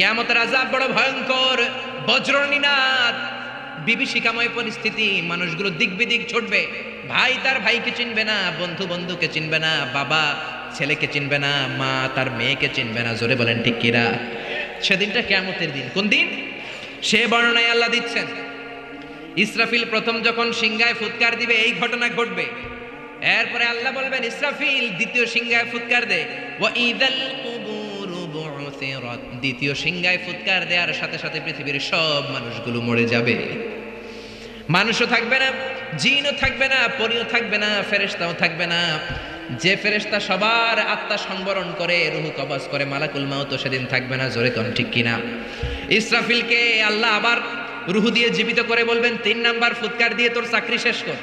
কিয়ামতের আযাব বড় ভয়ঙ্কর, বজ্রনিনাদ, বিভীষিকাময় পরিস্থিতি, মানুষগুলো দিক বিদিক ছুটবে। ভাই তার ভাইকে চিনবে না, বন্ধু বন্ধুকে চিনবে না, বাবা ছেলেকে চিনবে না, মা তার মেয়েকে চিনবে না। জোরে বলেন ঠিক কিনা? সেদিনটা কিয়ামতের দিন। কোন দিন? সে বর্ণনায় আল্লাহ দিচ্ছেন, ইসরাফিল প্রথম যখন সিংহায় ফুৎকার দিবে এই ঘটনা ঘটবে। এরপরে আল্লাহ বলবেন, ইসরাফিল দ্বিতীয় সিংহায় ফুৎকার দে। ওয়া ইযাল কুবুরু বু'থিরাত, দ্বিতীয় সিংহায় ফুৎকার দেওয়ার সাথে সাথে পৃথিবীর সব মানুষগুলো মরে যাবে। মানুষও থাকবে না, জিনও থাকবে না, পরীও থাকবে না, ফেরেশতাও থাকবে না। যে ফেরেশতা সবার আত্মা সংবরণ করে, রূহ কবজ করে, মালাকুল মাউত সেদিন থাকবে না। জোরে কোন ঠিক কিনা? ইসরাফিলকে আল্লাহ আবার রূহ দিয়ে জীবিত করে বলবেন, 3 নাম্বার ফুৎকার দিয়ে তোর চাকরি শেষ কর।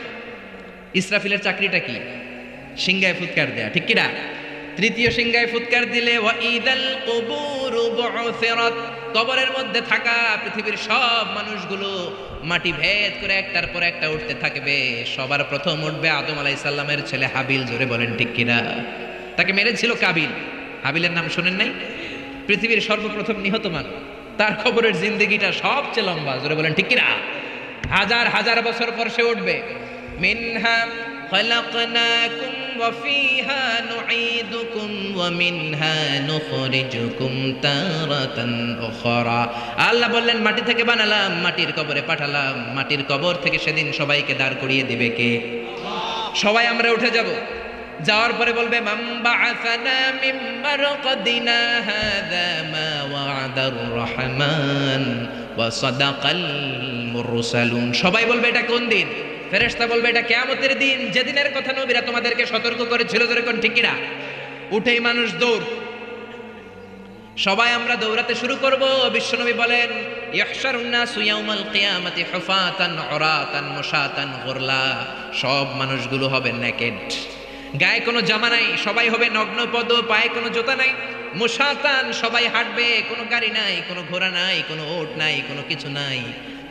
ইসরাফিলের চাকরিটা কি? সিংহায় ফুৎকার দেয়া, ঠিক কিনা? তৃতীয় সিংহায় ফুৎকার দিলে ওয়া ইদাল কুবুরু বু'থিরাত, কবরের মধ্যে থাকা পৃথিবীর সব মানুষগুলো মাটি ভেদ করে একটার পর একটা উঠতে থাকবে। সবার প্রথম উঠবে আদম আলাইহিস সালামের ছেলে হাবিল। জোরে বলেন ঠিক কিনা? তাকে মেরেছিল কাবিল। হাবিলের নাম শুনেন নাই? পৃথিবীর সর্বপ্রথম নিহত মানুষ, তার খবরের জিন্দেগিটা সবচেয়ে লম্বা। জোরে বলেন ঠিক কিনা? হাজার হাজার বছর পর সে উঠবে। মিনহা খলাকনাকুম ওয়া ফিহা নুঈদুকুম ওয়া মিনহা নুখরিজুকুম তারাতান উখরা। আল্লাহ বললেন, মাটি থেকে বানালাম, মাটির কবরে পাঠালাম, মাটির কবর থেকে সেদিন সবাইকে দাঁড় করিয়ে দিবে কে? সবাই আমরা উঠে যাব। যাওয়ার পরে বলবে, মান বাআসানা মিন মারকাদিনা হাযা মা ওয়া'দার রহমান ওয়া সাদাকাল মুরসালুন। সবাই বলবে, এটা কোন দিন? ফেরেশতা বলবে, এটা কিয়ামতের দিন, যেদিনের কথা নবীরা তোমাদেরকে সতর্ক করেছিল। জোরে কোন ঠিক কিনা? উঠেই মানুষ দৌড়, সবাই আমরা দৌড়াতে শুরু করব। বিশ্বনবী বলেন, ইহশারুন নাসু ইয়াউমাল কিয়ামাতি হুফাতান উরাতান মুশাতান গুরলা। সব মানুষগুলো হবে নেকেড, গায়ে কোনো জামা নাই, সবাই হবে নগ্ন পদ, পায়ে কোনো জুতা নাই। মুশাতান, সবাই হাঁটবে, কোনো গাড়ি নাই, কোনো ঘোড়া নাই, কোনো ওট নাই, কোনো কিছু নাই।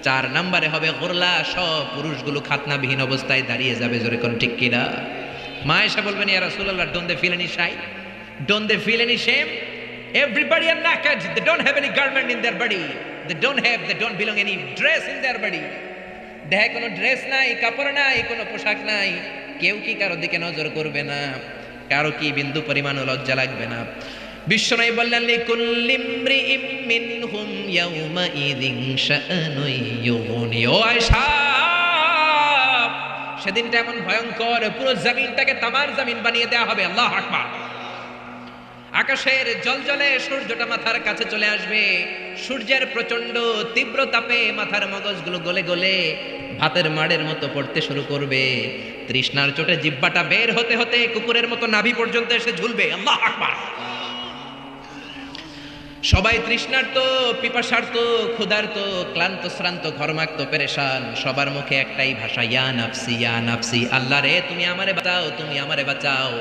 4 নম্বরে হবে গুরলা, সব পুরুষগুলো খাতনাবিহীন অবস্থায় দাঁড়িয়ে যাবে। জোরে কোন ঠিক কিনা? মা এসে বলবেন, ইয়া রাসূলুল্লাহ, don't they feel any shy, don't they feel any shame? Everybody are naked. They don't have any garment in their body. They don't belong any dress in their body. দেহে কোনো ড্রেস নাই, কাপড় নাই, কোনো পোশাক নাই। কেউ কি কারো দিকে নজর করবে না? কারো কি বিন্দু পরিমাণ লজ্জা লাগবে না? বিশ্বনবী বললেন, লিকুল্লি ইমরিইম মিনহুম ইয়াউমা ইযিন শাআনুন ইউগনি। ও আয়েশা, সেদিনটা এমন ভয়ঙ্কর, পুরো জমিনটাকে তামার জমিন বানিয়ে দেওয়া হবে। আল্লাহু আকবার। আকাশের জলজলে সূর্যটা মাথার কাছে চলে আসবে। সূর্যের প্রচন্ড তীব্র তাপে মাথার মগজগুলো গলে গলে ভাতের মাড়ের মতো পড়তে শুরু করবে। তৃষ্ণার চোটে জিহ্বাটা বের হতে হতে কুকুরের মতো নাভি পর্যন্ত এসে ঝুলবে। আল্লাহু আকবার। সবাই তৃষ্ণার্ত, পিপাসার্ত, ক্ষুধার্ত, ক্লান্ত, শ্রান্ত, ঘর্মাক্ত, পেরেশান। সবার মুখে একটাই ভাষা, ইয়া নাফসি, ইয়া নাফসি। আল্লাহ রে, তুমি আমারে বাঁচাও, তুমি আমারে বাঁচাও।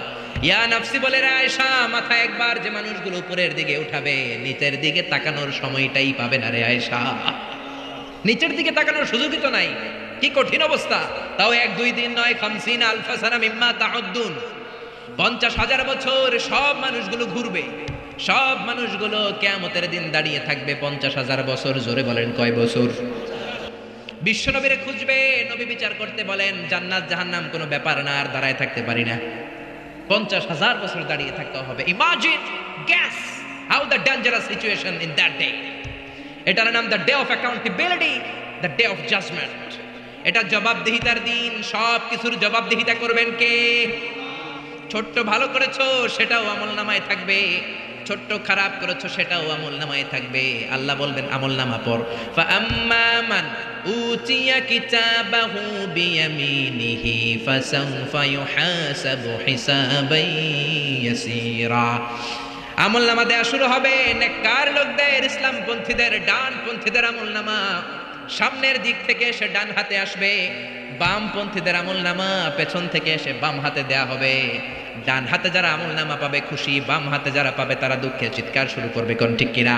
ইয়া নাফসি বলে রে আয়েশা, মাথা একবার যে মানুষগুলো উপরের দিকে উঠাবে, নিচের দিকে তাকানোর সময়টাই পাবে না রে আয়েশা। নিচের দিকে তাকানোর সুযোগই তো নাই। কি কঠিন অবস্থা! তাও 1-2 দিন নয়, 50 আলফা সানা মিম্মা তাউদ্দুন, 50,000 বছর সব মানুষগুলো ঘুরবে। সব মানুষগুলো কিয়ামতের দিন দাঁড়িয়ে থাকবে 50,000 বছর। জোরে বলেন, কয় বছর? বিশ্বনবীরে খুঁজবে, নবী বিচার করতে বলেন, জান্নাত জাহান্নাম কোনো ব্যাপার না, আর দাঁড়ায় থাকতে পারি না। 50,000 বছর দাঁড়িয়ে থাকতে হবে। Imagine, guess how the dangerous situation in that day. এটার নাম the day of accountability, the day of judgement. এটা জবাবদিহিতার দিন। সব কিছুর জবাবদিহিতা করবেন কে? ছোট্ট ভালো করেছো, সেটাও আমলনামায় থাকবে। ছোট্ট খারাপ করেছো, সেটাও আমলনামায় থাকবে। আল্লাহ বলবেন, আমলনামা পড়। ফাআম্মা মান উতিয়া কিতাবাহু বিয়ামিনিহি ফাসাউফা ইউহাসাবু হিসাবান ইয়াসীরা। আমলনামা দেয়া শুরু হবে। নেককার লোকদের, ইসলামপন্থীদের, ডানপন্থীদের আমলনামা সামনের দিক থেকে এসে ডান হাতে আসবে। বামপন্থীদের আমলনামা পেছন থেকে এসে বাম হাতে দেয়া হবে। ডান হাতে যারা আমলনামা পাবে খুশি, বাম হাতে যারা পাবে তারা দুঃখে চিৎকার শুরু করবে। কোন ঠিক কিনা?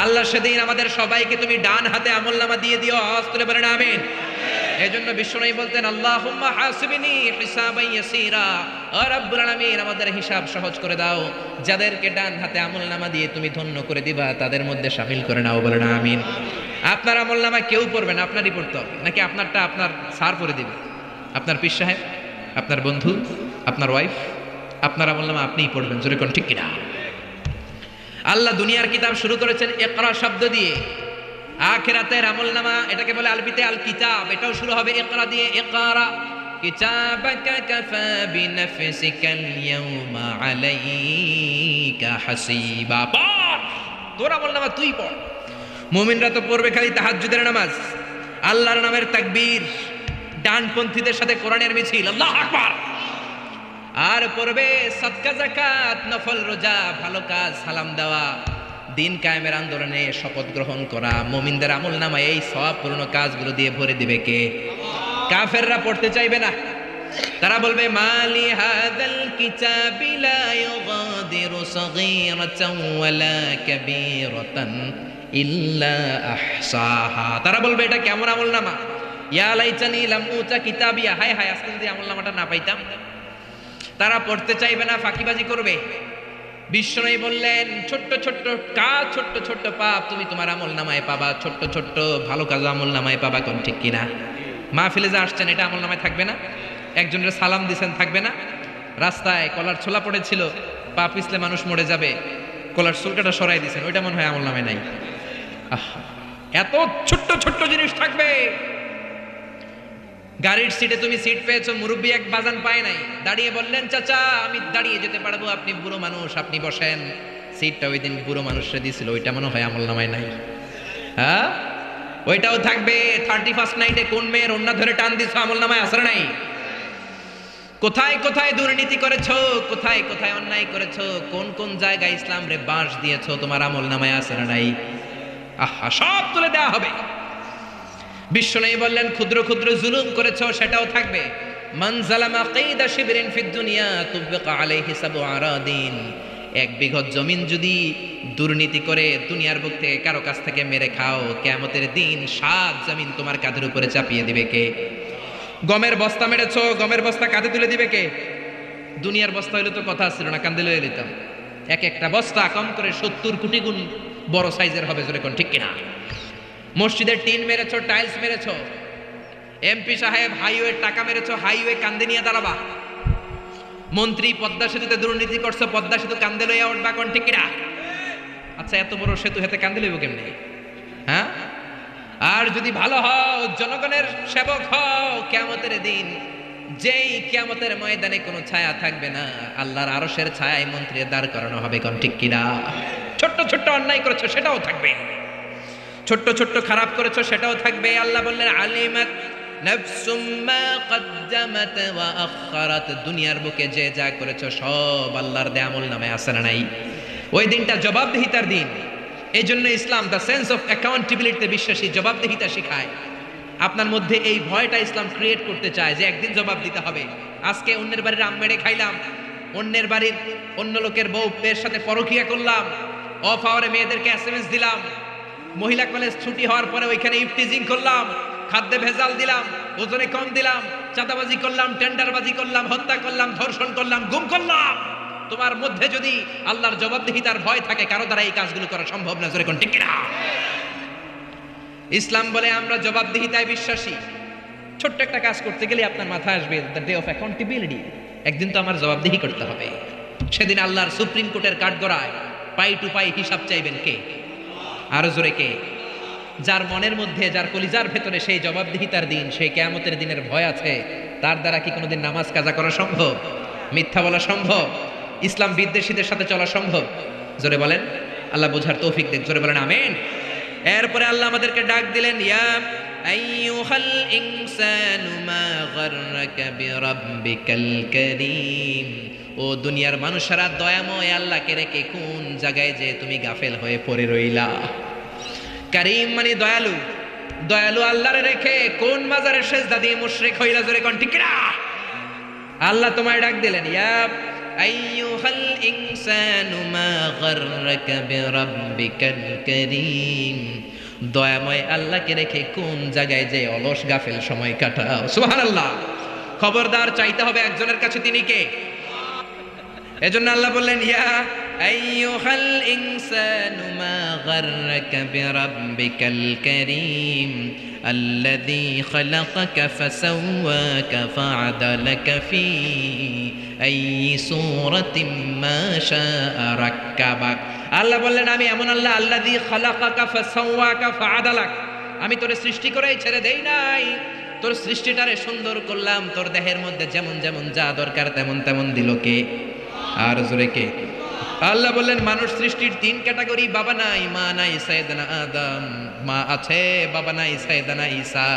আল্লাহ সেদিন আমাদের সবাইকে তুমি ডান হাতে আমলনামা দিয়ে দিও। আওয়াজ তুলে বলেন আমিন। এজন্য বিশ্বনবী বলতেন আল্লাহুম্মা হাসিবনি হিসাবান ইয়াসীরা, ও রব্বুল আলামিন আমাদের হিসাব সহজ করে দাও, যাদেরকে ডান হাতে আমলনামা দিয়ে তুমি ধন্য করে দিবা তাদের মধ্যে শামিল করে নাও, বলেন আমিন। আপনার আমলনামা কেউ পড়বে না, আপনারই পড়তে হবে, নাকি আপনারটা আপনার স্যার পড়ে দিবে? আপনার পীর সাহেব, আপনার বন্ধু, আপনার ওয়াইফ, আপনার আমলনামা আপনিই পড়বেন, জোরে কোন ঠিক কিনা? আল্লাহ দুনিয়ার কিতাব শুরু করেছেন ইকরা শব্দ দিয়ে, আখিরাতের আমলনামা এটাকে বলে আরবিতে আল কিতাব, এটাও শুরু হবে ইকরা দিয়ে। ইকরা কিতাবাকা কাফা বিনাফসিকাল ইয়াউমা আলাইকা হাসিবা, পড়, তোর আমলনামা তুই পড়। মুমিনরা তো পড়বে খালি তাহাজ্জুদের নামাজ, আল্লাহর নামের তাকবীর, ডানপন্থীদের সাথে কোরআনের মিছিল, আল্লাহু আকবার, আর পড়বে সাদকা যাকাত, নফল রোজা, ভালো কাজ, সালাম দেওয়া, দিন কায়েমের আন্দোলনে শপথ গ্রহণ করা। মুমিনদের আমলনামায় এই সওয়াবপূর্ণ কাজগুলো দিয়ে ভরে দিবে কে? কাফেররা পড়তে চাইবে না, তারা বলবে মালি হাযাল কিতাবি লা ইউগাদিরু সাগীরাতান ওয়ালা কাবীরাতান ইল্লা আহসাহা। তারা বলবে এটা কেমন আমলনামা, ইয়া লাইতানি লাম উতা কিতাবিয়া, হায় হায় আজকে যদি আমলনামাটা না পাইতাম। তারা পড়তে চাইবে না, ফাঁকিবাজি করবে। বিশ্বনবী বললেন ছোট্ট ছোট্ট কাজ, ছোট্ট ছোট্ট পাপ তুমি তোমার আমলনামায় পাবা, ছোট্ট ছোট্ট ভালো কাজ আমলনামায় পাবা, কোন ঠিক কিনা? মাহফিলে যা আসছেন এটা আমলনামায় থাকবে না? একজনের সালাম দিছেন থাকবে না? রাস্তায় কলার ছোলা পড়েছিল, পা পিছলে মানুষ মরে যাবে, কলার চুলকাটা সরাই দিছেন, ওইটা মনে হয় আমলনামায় নাই। এত ছোট্ট ছোট্ট জিনিস থাকবে। গাড়ির সিটে তুমি সিট পেয়েছো, মুরব্বী এক বাজান পায় নাই, দাঁড়িয়ে বললেন চাচা আমি দাঁড়িয়ে যেতে পারবো, আপনি বুড়ো মানুষ আপনি বসেন। সিটটা ওই দিন বুড়ো মানুষরা দিয়েছিল, ওইটা মনে হয় আমলনামায় নাই। হ্যাঁ, ওইটাও থাকবে। 31st নাইটে কোন মেয়ের ওন্না ধরে টান দিছো, আমলনামায় আছে না নাই? কোথায় কোথায় দুর্নীতি করেছো, কোথায় কোথায় অন্যায় করেছো, কোন কোন জায়গায় ইসলাম রে বাঁশ দিয়েছো, তোমার আমলনামায় আছে না নাই? আহা, সব তুলে দেওয়া হবে। বিশ্বনবী বললেন ক্ষুদ্র ক্ষুদ্র জুলুম করেছো, সেটাও থাকবে। মান জালামা কাইদা শিবরিন ফিদ দুনিয়া তুবকা আলাইহি সাবু আরাদিন, এক বিঘত জমিন যদি দুর্নীতি করে দুনিয়ার বুক থেকে কারো কাছ থেকে মেরে খাও, কিয়ামতের দিন 7 জমিন তোমার কাঁধের উপরে চাপিয়ে দিবে কে? গমের বস্তা মেরেছো, গমের বস্তা কাঁধে তুলে দিবে কে? দুনিয়ার বস্তা হইলে তো কথা ছিল না, কাঁধে লয়ে নিতাম। এক একটা বস্তা কম করে 70 কোটি গুণ বড় সাইজের হবে, জোরে কোন ঠিক কিনা? মসজিদের টিন মেরেছো, টাইলস মেরেছো, এমপি সাহেব হাইওয়ে টাকা মেরেছো, হাইওয়ে কান্দে নিয়ে দাঁড়াবা। মন্ত্রী পদ্মা সেতুতে দুর্নীতি করছো, পদ্মা সেতু কান্দে লইয়া উঠবা, কোন ঠিক কিনা? আচ্ছা, এত বড় সেতু হাতে কান্দে লইব কেমনে? হ্যাঁ, আর যদি ভালো হও, জনগণের সেবক হও, কিয়ামতের দিন যেই কিয়ামতের ময়দানে কোনো ছায়া থাকবে না, আল্লাহর আরশের ছায়ায় মন্ত্রীর দাঁড় করানো হবে, কোন ঠিক কিনা? ছোট্ট ছোট্ট অন্যায় করেছো সেটাও থাকবে, ছোট্ট ছোট্ট খারাপ করেছো সেটাও থাকবে। আল্লাহ বললেন আলিমাত নাফসুম মা কদ্দামাত ওয়া আখখারাত, দুনিয়ার বুকে যে যা করেছো সব আল্লাহর দেয়া আমলনামায় আছে না নাই? ওই দিনটা জবাবদিহিতার দিন। এই জন্য ইসলাম দ্য সেন্স অফ অ্যাকাউন্টেবিলিটিতে বিশ্বাসী, জবাবদিহিতা শেখায়। আপনার মধ্যে এই ভয়টা ইসলাম ক্রিয়েট করতে চায় যে একদিন জবাব দিতে হবে। আজকে অন্যের বাড়ির আম মেরে খাইলাম, অন্যের বাড়ির অন্য লোকের বউয়ের সাথে পরকিয়া করলাম, অফ আওয়ারে মেয়েদেরকে এসএমএস দিলাম, মহিলা কলেজ ছুটি হওয়ার পরে ওইখানে ইফটিজিং করলাম, খাদ্যে ভেজাল দিলাম, ওজনে কম দিলাম, চাঁদাবাজি করলাম, টেন্ডারবাজি করলাম, হত্যা করলাম, ধর্ষণ করলাম, গুম করলাম। তোমার মধ্যে যদি আল্লাহর জবাবদিহিতার ভয় থাকে, কারো দ্বারা এই কাজগুলো করা সম্ভব না, জোরে কোন ঠিক কিনা? ইসলাম বলে আমরা জবাবদিহিতায় বিশ্বাসী। ছোট্ট একটা কাজ করতে গেলে আপনার মাথায় আসবে দ্য ডে অফ অ্যাকাউন্টেবিলিটি, একদিন তো আমার জবাবদিহি করতে হবে। সেদিন আল্লাহর সুপ্রিম কোর্টের কাঠগড়ায় পাই টু পাই হিসাব চাইবেন কে? আরো জোরে কে? যার মনের মধ্যে, যার কলিজার ভেতরে সেই জবাবদিহিতার দিন, সেই কিয়ামতের দিনের ভয় আছে, তার দ্বারা কি কোনোদিন নামাজ কাজা করা সম্ভব? মিথ্যা বলা সম্ভব? ইসলাম বিদ্বেষীদের সাথে চলা সম্ভব? জোরে বলেন, আল্লাহ বোঝার তৌফিক দেন, জোরে বলেন আমিন। এরপরে আল্লাহ আমাদেরকে ডাক দিলেন, ইয়া আইয়ুহাল ইনসানু মা গাররাকা বিরাব্বিকাল কারীম, ও দুনিয়ার মানুষেরা দয়াময় আল্লাহকে রেখে কোন জায়গায় যে তুমি গাফেল হয়ে পড়ে রইলা। কারীম মানে দয়ালু, দয়ালু আল্লাহরে রেখে কোন মাজারে সেজদা দিয়ে মুশরিক হইলা, জোরে কোন ঠিক না? আল্লাহ তোমায় ডাক দিলেন, ইয়া আইয়ুহাল ইনসানু মা গাররাকা বিরাব্বিকাল কারীম, দয়াময় আল্লাহকে রেখে কোন জায়গায় যে অলস গাফেল সময় কাটাও। সুবহানাল্লাহ। খবরদার, চাইতে হবে একজনের কাছে, তিনি কে? এজন্য আল্লাহ বললেন ইয়া আইয়ুহাল ইনসানু মা গাররাকা বিরাব্বিকাল কারীম আল্লাযী খালাকাকা ফাসাওয়াকা ফাআদালাকা ফি আইয়ি সূরাতিন মা শাআ রাক্কাবাক। আল্লাহ বললেন আমি এমন আল্লাহ, আল্লাযী খালাকাকা ফাসাওয়াকা ফাআদালাক, আমি তোরে সৃষ্টি করেই ছেড়ে দেই নাই, তোর সৃষ্টিটারে সুন্দর করলাম, তোর দেহের মধ্যে যেমন যেমন যা দরকার তেমন তেমন দিল কে? আর জোরে কে? আল্লাহ বললেন মানুষ সৃষ্টির তিন ক্যাটাগরি, বাবা নাই, মা নাই, সাইয়েদনা আদম, মা আছে, বাবা নাই, সাইয়েদনা ঈসা,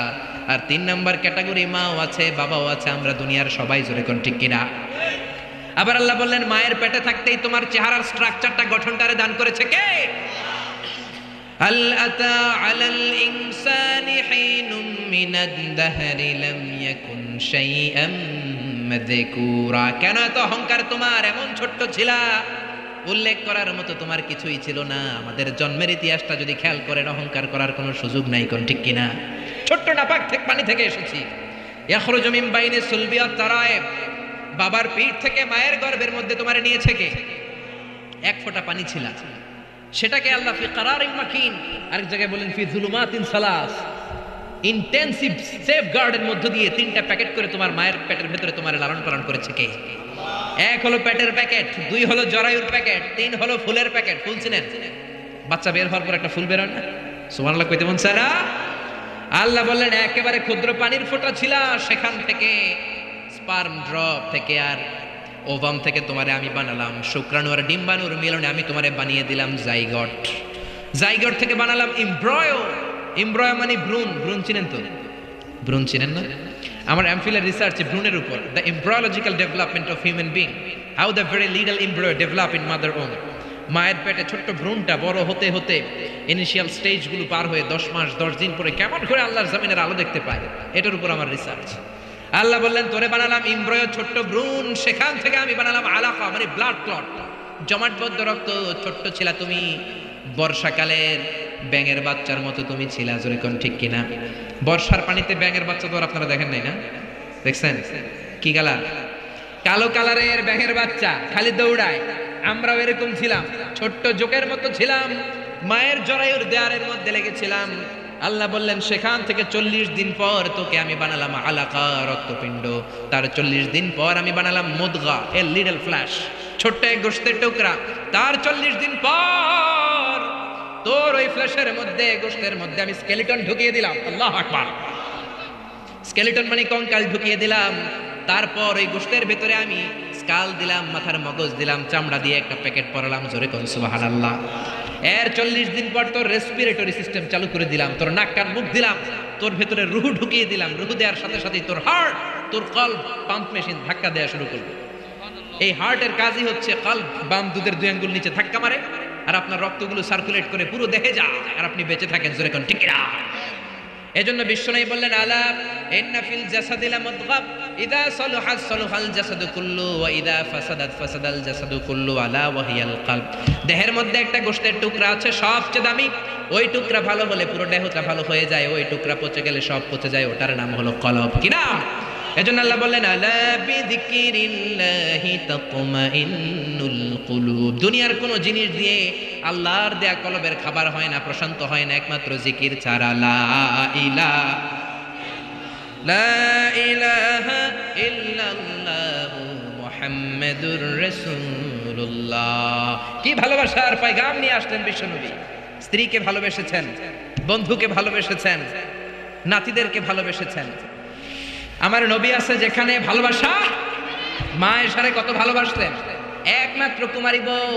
আর তিন নাম্বার ক্যাটাগরি মাও আছে বাবাও আছে, আমরা দুনিয়ার সবাই। জোরে কোন ঠিক কিনা? আবার আল্লাহ বললেন মায়ের পেটে থাকতেই তোমার চেহারার স্ট্রাকচারটা, গঠনটারে দান করেছে কে? হাল আতা আলাল ইনসানি হিনুম মিনাদ দাহরি লাম ইয়াকুন শাইআম মাযকুরা। কেন এত অহংকার তোমার? এমন ছোট্ট ছিলা, উল্লেখ করার মতো তোমার কিছুই ছিল না। আমাদের জন্মের ইতিহাসটা যদি খেয়াল করেন, অহংকার করার কোনো সুযোগ নাই, কোন ঠিক কিনা? ছোট্ট নাপাক থেকে পানি থেকে এসেছি। ইয়াখরুজু মিন বাইনি সুলবি ওয়াত তারায়েব, বাবার পিঠ থেকে মায়ের গর্ভের মধ্যে তোমারে নিয়েছে কে? এক ফোঁটা পানি ছিল, সেটাকে আল্লাহ ফি কারারিন মাকিন, আরেক জায়গায় বলেন ফি যুলুমাতিন সালাস, ইন্টেনসিভ সেফগার্ডের মধ্য দিয়ে তিনটা প্যাকেট করে তোমার মায়ের পেটের ভেতরে তোমার লালন পালন করেছে কে? এক হলো পেটের প্যাকেট, দুই হলো জরায়ুর প্যাকেট, তিন হলো ফুলের প্যাকেট। ফুল চিনেন? বাচ্চা বের হওয়ার পর একটা ফুল বের হয় না? সুবহানাল্লাহ কইতে মন চায় না? আল্লাহ বললেন একেবারে ক্ষুদ্র পানির ফোঁটা ছিল, সেখান থেকে স্পার্ম ড্রপ থেকে আর ওভাম থেকে তোমারে আমি বানালাম, শুক্রাণু আর ডিম্বাণুর মিলনে আমি তোমারে বানিয়ে দিলাম জাইগট, জাইগট থেকে বানালাম ইমব্রয়ো। ইমব্রয়ো মানে ভ্রূণ। ভ্রূণ চিনেন তো? ভ্রূণ চিনেন না? আমার এমফিলের রিসার্চ ভ্রূণের উপর, the embryological development of human being, how the very little embryo develop in mother womb. মায়ের পেটে ছোট্ট ভ্রূণটা বড় হতে হতে ইনিশিয়াল স্টেজগুলো পার হয়ে 10 মাস 10 দিন পরে কেমন করে আল্লাহর জমিনের আলো দেখতে পায়, এটার উপর আমার রিসার্চ। আল্লাহ বললেন তোরে বানালাম ইমব্রয়ো, ছোট্ট ভ্রূণ, সেখান থেকে আমি বানালাম আলাকা মানে ব্লাড ক্লট, জমাটবদ্ধ রক্ত। ছোট্ট ছিলা তুমি, বর্ষাকালের ব্যাঙের বাচ্চার মতো তুমি ছিলা। জোরে কোন ঠিক কিনা? বর্ষার পানিতে ব্যাঙের বাচ্চা তো আপনারা দেখেন নাই না? দেখছেন? কি কালার? কালো কালারের ব্যাঙের বাচ্চা, খালি দৌড়ায়। আমরাও এরকম ছিলাম, ছোট্ট জোকের মতো ছিলাম, মায়ের জরায়ুর দেয়ারের মধ্যে লেগেছিলাম। আল্লাহ বললেন সেখান থেকে 40 দিন পর তোকে আমি বানালাম আলাকা, রক্তপিণ্ড। তার 40 দিন পর আমি বানালাম মুদগা, এ লিটল ফ্ল্যাশ, ছোট্ট এক গোশতের টুকরা। তার 40 দিন পর তোর ওই ফ্ল্যাশের মধ্যে, গোশতের মধ্যে আমি স্কেলিটন ঢুকিয়ে দিলাম। আল্লাহু আকবার। স্কেলিটন মানে কঙ্কাল ঢুকিয়ে দিলাম। তারপর ওই গোশতের ভেতরে আমি স্কাল দিলাম, মাথার মগজ দিলাম, চামড়া দিয়ে একটা প্যাকেট পরালাম। জোরে কোন সুবহানাল্লাহ। এর 40 দিন পর তোর রেসপিরেটরি সিস্টেম চালু করে দিলাম, তোর নাক কান মুখ দিলাম, তোর ভেতরে রুহ ঢুকিয়ে দিলাম। রুহ দেওয়ার সাথে সাথে তোর হার্ট, তোর কলব পাম্প মেশিন ধাক্কা দেওয়া শুরু করবে। এই হার্টের কাজই হচ্ছে কলব, বাম দুধের 2 আঙ্গুল নিচে ধাক্কা মারে আর আপনার রক্তগুলো সার্কুলেট করে পুরো দেহে যায় আর আপনি বেঁচে থাকেন। জোরে কোন ঠিক না? এজন্য বিশ্বনবী বললেন আলা ইন্না ফিল জাসাদি লামুদগা ইযা সালাহাত সালাহাল জাসাদু কুল্লু ওয়া ইযা ফাসাদাত ফাসাদাল জাসাদু কুল্লু আলা ওয়া হিয়াল কলব। দেহের মধ্যে একটা গোশতের টুকরা আছে সবচেয়ে দামি, ওই টুকরা ভালো হলে পুরো দেহটা ভালো হয়ে যায়, ওই টুকরা পচে গেলে সব পচে যায়, ওটার নাম হলো কলব। কি নাম? এজন্য আল্লাহ বললেন আলা বিযিকিরিল্লাহি তাতমাইন্নুল কুলুব। দুনিয়ার কোন জিনিস দিয়ে আল্লাহর দেয়া কলবের খাবার হয় না, প্রশান্ত হয় না, একমাত্র জিকির ছাড়া। লা ইলাহা ইল্লাল্লাহু মুহাম্মাদুর রাসূলুল্লাহ। কি ভালোবাসার পয়গাম নিয়ে আসলেন বিশ্বনবী। স্ত্রীকে ভালোবেসেছেন, বন্ধুকে ভালোবেসেছেন, নাতিদেরকে ভালোবেসেছেন। আমার নবী আছে যেখানে ভালোবাসা, মা এশারে কত ভালোবাসতেন। একমাত্র কুমারী বউ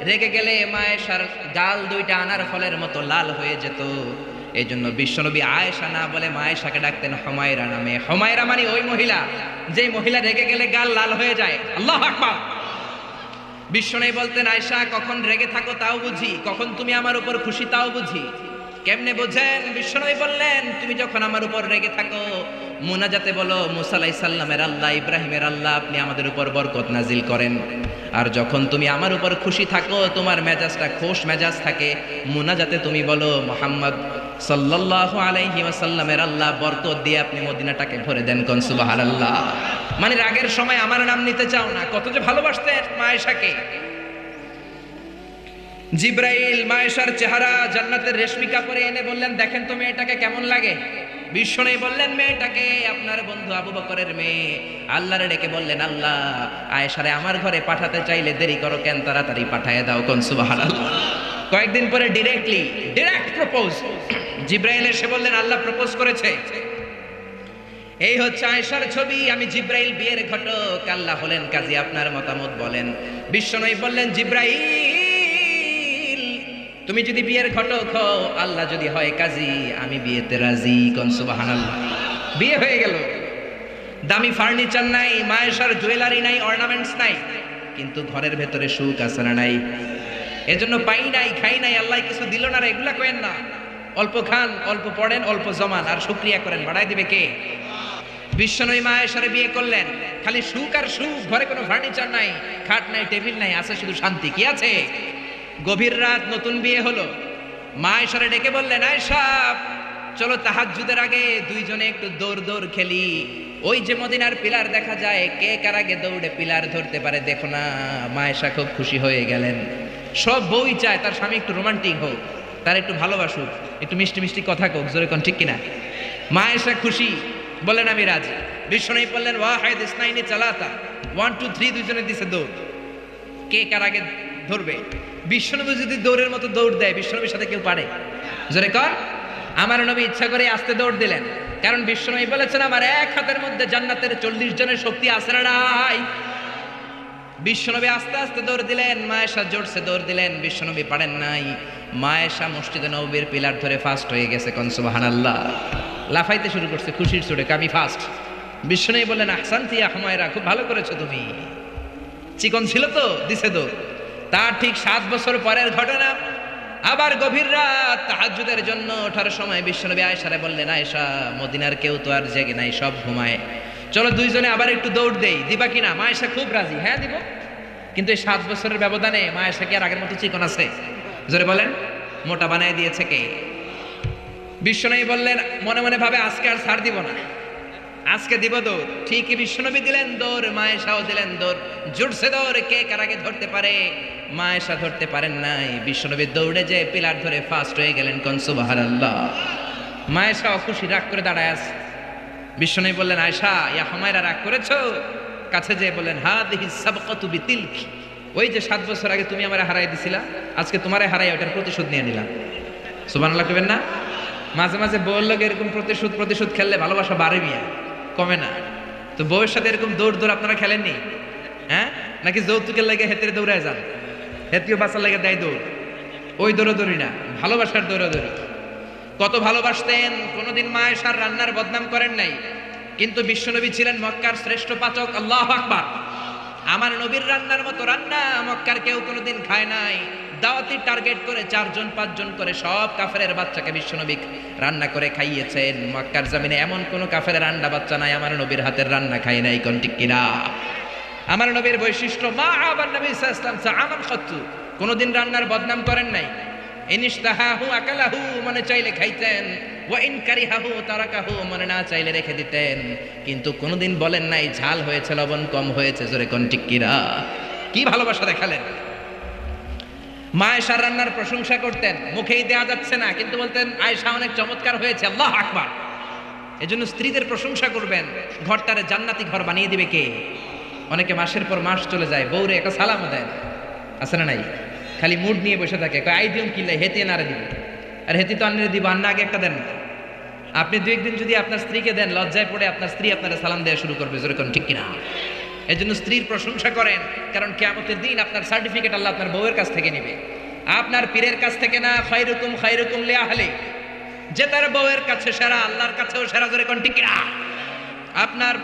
রেগে গেলে মা এশার গাল 2টা আনার ফলের মতো লাল হয়ে যেত। এই জন্য বিশ্বনবী আয়েশা না বলে মা এশাকে ডাকতেন হুমায়রা নামে। হুমায়রা মানে ওই মহিলা, যেই মহিলা রেগে গেলে গাল লাল হয়ে যায়। আল্লাহু আকবার। বিশ্বনবী বলতেন আয়েশা কখন রেগে থাকো তাও বুঝি, কখন তুমি আমার উপর খুশি তাও বুঝি। কেমনে বোঝেন? বিশ্বনবী বললেন, তুমি যখন আমার উপর রেগে থাকো মুনাজাতে বলো, মুসা আলাইহিস সালামের আল্লাহ, ইব্রাহিমের আল্লাহ, আপনি আমাদের উপর বরকত নাজিল করেন। আর যখন তুমি আমার উপর খুশি থাকো, তোমার মেজাজটা খোশ মেজাজ থাকে, মুনাজাতে তুমি বলো, মুহাম্মদ সাল্লাল্লাহু আলাইহি ওয়াসাল্লামের আল্লাহ বরকত দিয়ে আপনি মদিনাটাকে ভরে দেন, কোন সুবহানাল্লাহ। মানে রাগের সময় আমার নাম নিতে চাও না। কত যে ভালোবাসতেন মা আয়েশাকে। জিব্রাইল মা আয়েশার চেহারা জান্নাতের রেশমি কাপড়ে এনে বললেন, দেখেন তো মেয়েটাকে কেমন লাগে। বিশ্বনবী বললেন, মেয়েটাকে আপনার বন্ধু আবু বকরের মেয়ে। আল্লাহরে ডেকে বললেন, আল্লাহ আয়েশারে আমার ঘরে পাঠাতে চাইলে দেরি করো কেন, তাড়াতাড়ি পাঠিয়ে দাও, কোন সুবহানাল্লাহ। কয়েকদিন পরে ডিরেক্ট প্রপোজ। জিব্রাইল এসে বললেন, আল্লাহ প্রপোজ করেছে। এই হচ্ছে আয়েশার ছবি। আমি জিব্রাইল বিয়ের ঘটক, আল্লাহ হলেন কাজী, আপনার মতামত বলেন। বিশ্বনবী বললেন, জিব্রাইল তুমি যদি বিয়ের ঘটক হও, আল্লাহ যদি হয় কাজী, আমি বিয়েতে রাজি, কোন সুবহানাল্লাহ। বিয়ে হয়ে গেল। দামি ফার্নিচার নাই, মা আয়েশার জুয়েলারি নাই, অর্নামেন্টস নাই, কিন্তু ঘরের ভেতরে সুখ আছে না নাই? এজন্য পাই নাই, খাই নাই, আল্লাহ কিছু দিল না, এগুলা করেন না। অল্প খান, অল্প পড়েন, অল্প জমান, আর শুকরিয়া করেন, বাড়াই দিবে কে? বিশ্বনবী মা আয়েশারে বিয়ে করলেন, খালি সুখ আর সুখ। ঘরে কোনো ফার্নিচার নাই, খাট নাই, টেবিল নাই, আছে শুধু শান্তি। কি আছে? গভীর রাত, নতুন বিয়ে হলো। মা আয়েশারে ডেকে বললেন, আয়েশা চলো তাহাজ্জুদের আগে দুইজনে একটু দৌড় খেলি। ওই যে মদিনার পিলার দেখা যায়, কে কার আগে দৌড়ে পিলার ধরতে পারে দেখো না। মা আয়েশা খুব খুশি হয়ে গেলেন। সব বউই চায় তার স্বামী একটু রোমান্টিক হোক, তার একটু ভালোবাসুক, একটু মিষ্টি মিষ্টি কথা কোক, জোরে কোন ঠিক কিনা? মা আয়েশা খুশি, বললেন আমি রাজি। বিশ্বনবী বললেন, ওয়াহিদ ইসনাইনি চালাতা, 1 2 3 দুইজনে দিছে দৌড়, কে কার আগে ধরবে। বিশ্বনবী যদি দৌড়ের মতো দৌড় দেয়, বিশ্বনবীর সাথে কেউ পারে? জোরে কর। আমার নবী ইচ্ছা করে আস্তে দৌড় দিলেন, কারণ বিশ্বনবী বলেছেন, আমার এক হাতের মধ্যে জান্নাতের 40 জনের শক্তি আছে না নাই? বিশ্বনবী আস্তে আস্তে দৌড় দিলেন, মা আয়েশা জোরসে দৌড় দিলেন, বিশ্বনবী পারেন নাই। মা আয়েশা মসজিদে নববীর পিলার ধরে ফাস্ট হয়ে গেছে, কোন সুবহানাল্লাহ। লাফাইতে শুরু করছে খুশির চোটে, আমি ফাস্ট। বিশ্বনবী বললেন, আহসানতি ইয়া হুমায়রা, খুব ভালো করেছো তুমি। চিকন ছিল তো, দিছে দৌড়। তার ঠিক 7 বছর পরের ঘটনা। আবার গভীর রাত, তাহাজ্জুদের জন্য ওঠার সময় বিশ্বনবী আয়েশারে বললেন, আয়েশা মদিনার কেউ তো আর জেগে নাই, সব ঘুমায়, চলো দুইজনে আবার একটু দৌড় দেই, দিবা কিনা? মা আয়েশা খুব রাজি, হ্যাঁ দিব। কিন্তু এই 7 বছরের ব্যবধানে মা আয়েশা কি আর আগের মতো চিকন আছে? জোরে বলেন। মোটা বানায় দিয়েছে কে? বিশ্বনবী বললেন, মনে মনে ভাবে আজকে আর ছাড় দিব না, আজকে দিব দৌড়। ঠিকই বিশ্বনবী দিলেন দৌড়, মা আয়েশাও দিলেন দৌড়। জোরসে দৌড়, কে কার আগে ধরতে পারে? মা আয়েশা ধরতে পারেন নাই। বিশ্বনবী দৌড়ে যে পিলার ধরে ফাস্ট হয়ে গেলেন, কোন সুবহানাল্লাহ। মা আয়েশা খুশি, রাগ করে দাঁড়ায় আছে। বিশ্বনবী বললেন, আয়েশা ইয়া হুমায়রা, রাগ করেছো? কাছে যেয়ে বললেন, হাদিহি সাবকাতু বিতিলকি, ওই যে 7 বছর আগে তুমি আমারে হারাই দিছিলা, আজকে তোমারে হারাই ওটার প্রতিশোধ নিয়ে নিলাম। সুবহানাল্লাহ কইবেন না? মাঝে মাঝে বউয়ের লোক এরকম প্রতিশোধ খেললে ভালোবাসা বাড়ে মিয়া, কমে না। তো বউয়ের সাথে এরকম দৌড় আপনারা খেলেননি? হ্যাঁ, নাকি যৌতুকের লাগে হেতে দৌড়ায় যান? হেতিও বাঁচার লাগে দেয় দৌড়। ওই দৌড়াদৌড়ি না, ভালোবাসার দৌড়াদৌড়ি। কত ভালোবাসতেন, কোনোদিন মা আয়েশার রান্নার বদনাম করেন নাই। কিন্তু বিশ্বনবী ছিলেন মক্কার শ্রেষ্ঠ পাচক, আল্লাহু আকবার। আমার নবীর রান্নার মতো রান্না মক্কার কেউ কোনোদিন খায় নাই। দাওয়াতি টার্গেট করে 4 জন 5 জন করে সব কাফেরের বাচ্চাকে বিশ্বনবী রান্না করে খাইয়েছেন। মক্কার জমিনে এমন কোন কাফেরের রান্না বাচ্চা নাই আমার নবীর হাতের রান্না খায় নাই, কোন ঠিক কিনা? আমার নবীর বৈশিষ্ট্য, মা আবার নবী সাল্লাল্লাহু আলাইহি ওয়াসাল্লাম আমল খাতু, কোনোদিন রান্নার বদনাম করেন নাই। ইনিশতাহাহু আকালাহু, মনে চাইলে খাইতেন, ওয়া ইন কারিহাহু তারাকাহু, মনে না চাইলে রেখে দিতেন। কিন্তু কোনোদিন বলেন নাই ঝাল হয়েছে, লবণ কম হয়েছে, জোরে কোন ঠিক কিনা? কি ভালোবাসা দেখালেন। মা আয়েশার রান্নার প্রশংসা করতেন, মুখেই দেয়া যাচ্ছে না, কিন্তু বলতেন আয়েশা অনেক চমৎকার হয়েছে, আল্লাহু আকবার। এজন্য স্ত্রীদের প্রশংসা করবেন, ঘরটারে জান্নাতি ঘর বানিয়ে দিবে কে? অনেকে মাসের পর মাস চলে যায়, বউরে একটা সালামও দেয় না, আছে না নাই? খালি মুড নিয়ে বসে থাকে, আইডিয়ম কিনলে হেতে নারে দিবে, আর হেতি তো আন্নারে দিব, আন্না আগে একটা দেন না। আপনি 2 একদিন যদি আপনার স্ত্রীকে দেন, লজ্জায় পড়ে আপনার স্ত্রী আপনারা সালাম দেওয়া শুরু করবে, যেরকম ঠিক কিনা? এই জন্য স্ত্রীর প্রশংসা করেন, কারণ কিয়ামতের দিন আপনার সার্টিফিকেট আল্লাহ আপনার বউয়ের কাছ থেকে নেবে, আপনার পীরের কাছ থেকে না। খায়রুকুম লিআহলি, যে তার বউয়ের কাছে সেরা, আল্লাহর কাছেও সেরা, জোরে কোন ঠিক কিনা? আপনার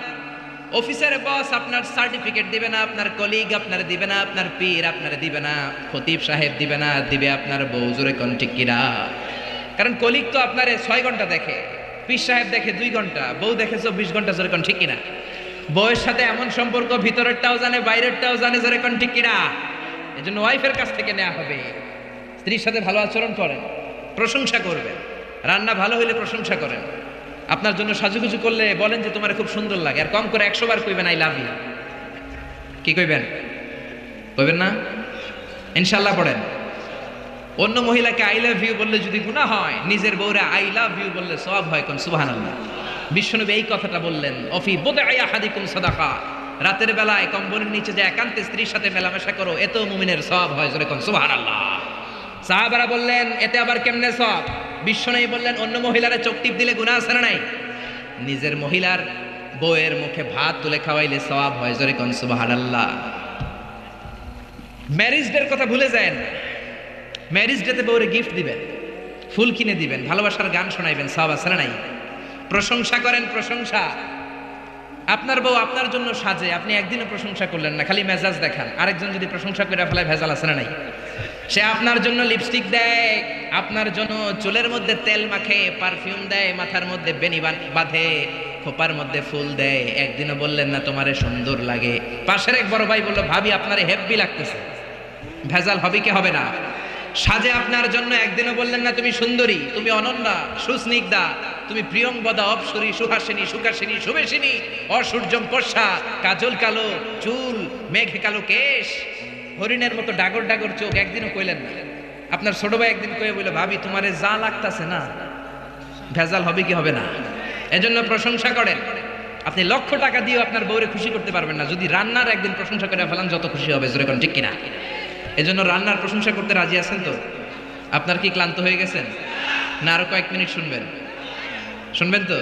অফিসের বস আপনার সার্টিফিকেট দিবে না, আপনার কলিগ আপনার দিবে না, আপনার পীর আপনার দিবে না, খতিব সাহেব দিবে না, দিবে আপনার বউ, জোরে কোন ঠিক কিনা? কারণ কলিগ তো আপনারে 6 ঘন্টা দেখে, পীর সাহেব দেখে 2 ঘন্টা, বউ দেখে 24 ঘন্টা, জোরে কোন ঠিক কিনা? বউয়ের সাথে এমন সম্পর্ক, ভিতরেরটাও জানে বাইরেরটাও জানে, জোরে কোন ঠিক কিনা? এজন্য ওয়াইফের কাছ থেকে নেওয়া হবে। স্ত্রীর সাথে ভালো আচরণ করেন, প্রশংসা করবেন, রান্না ভালো হইলে প্রশংসা করেন, আপনার জন্য সাজুগুজু করলে বলেন যে তোমার খুব সুন্দর লাগে, আর কম করে 100 বার কইবেন আই লাভ ইউ। কি কইবেন? কইবেন না? ইনশাআল্লাহ পড়েন। অন্য মহিলাকে আই লাভ ইউ বললে যদি গুনাহ হয়, নিজের বউরে আই লাভ ইউ বললে সওয়াব হয়। কোন সুবহানাল্লাহ। বিশ্বনবী এই কথাটা বললেন, অফি বুদআই আহাদিকুম সাদাকা, রাতের বেলায় কম্বলের নিচে যে একান্তে স্ত্রীর সাথে মেলামেশা করো, এতেও মুমিনের সওয়াব হয়। জোরে কোন সুবহানাল্লাহ। সাহাবারা বললেন, এতে আবার কেমনে সওয়াব? বিশ্বনবী বললেন, অন্য মহিলারা চোখ টিপ দিলে গুনাহ আছে না নাই? নিজের মহিলার বউয়ের মুখে ভাত তুলে খাওয়াইলে সওয়াব হয়। জোরে কোন সুবহানাল্লাহ। ম্যারেজ ডের কথা ভুলে যায় না। ম্যারেজ ডেতে বউরে গিফট দিবেন, ফুল কিনে দিবেন, ভালোবাসার গান শোনাইবেন, সওয়াব আছে না নাই? প্রশংসা করেন, প্রশংসা। আপনার বউ আপনার জন্য সাজে, আপনি একদিনও প্রশংসা করলেন না, খালি মেজাজ দেখান। আরেকজন যদি প্রশংসা করে ফেলায়, ভেজাল আছে না নাই? সে আপনার জন্য লিপস্টিক দেয়, আপনার জন্য চুলের মধ্যে তেল মাখে, পারফিউম দেয়, মাথার মধ্যে বেনি বাঁধে, খোপার মধ্যে ফুল দেয়, একদিনও বললেন না তোমারে সুন্দর লাগে। পাশের এক বড় ভাই বলল, ভাবি আপনারে হেব্বি লাগতেছে। ভেজাল হবে কি হবে না? সাজে আপনার জন্য একদিনও বললেন না তুমি সুন্দরী, তুমি অনন্যা, সুস্নিগ্ধা, তুমি প্রিয়ংবদা, অপসরী, সুহাসিনী, সুকাসিনী, সুবেশিনী, অসূর্যম পর্ষা, কাজল কালো চুল, মেঘে কালো কেশ, হরিণের মতো ডাগর ডাগর চোখ, একদিনও কইলেন না। আপনার ছোট ভাই একদিন কয়ে বলল, ভাবি তোমারে যা লাগতাছে না। ভেজাল হবে কি হবে না? এজন্য প্রশংসা করেন। আপনি লক্ষ টাকা দিয়েও আপনার বউরে খুশি করতে পারবেন না, যদি রান্নার একদিন প্রশংসা করে ফেলান, যত খুশি হবে। জোরে কোন ঠিক কিনা? এজন্য রান্নার প্রশংসা করতে রাজি আছেন তো? আপনার কি ক্লান্ত হয়ে গেছেন না আরো কয়েক মিনিট শুনবেন? শুনবেন তো?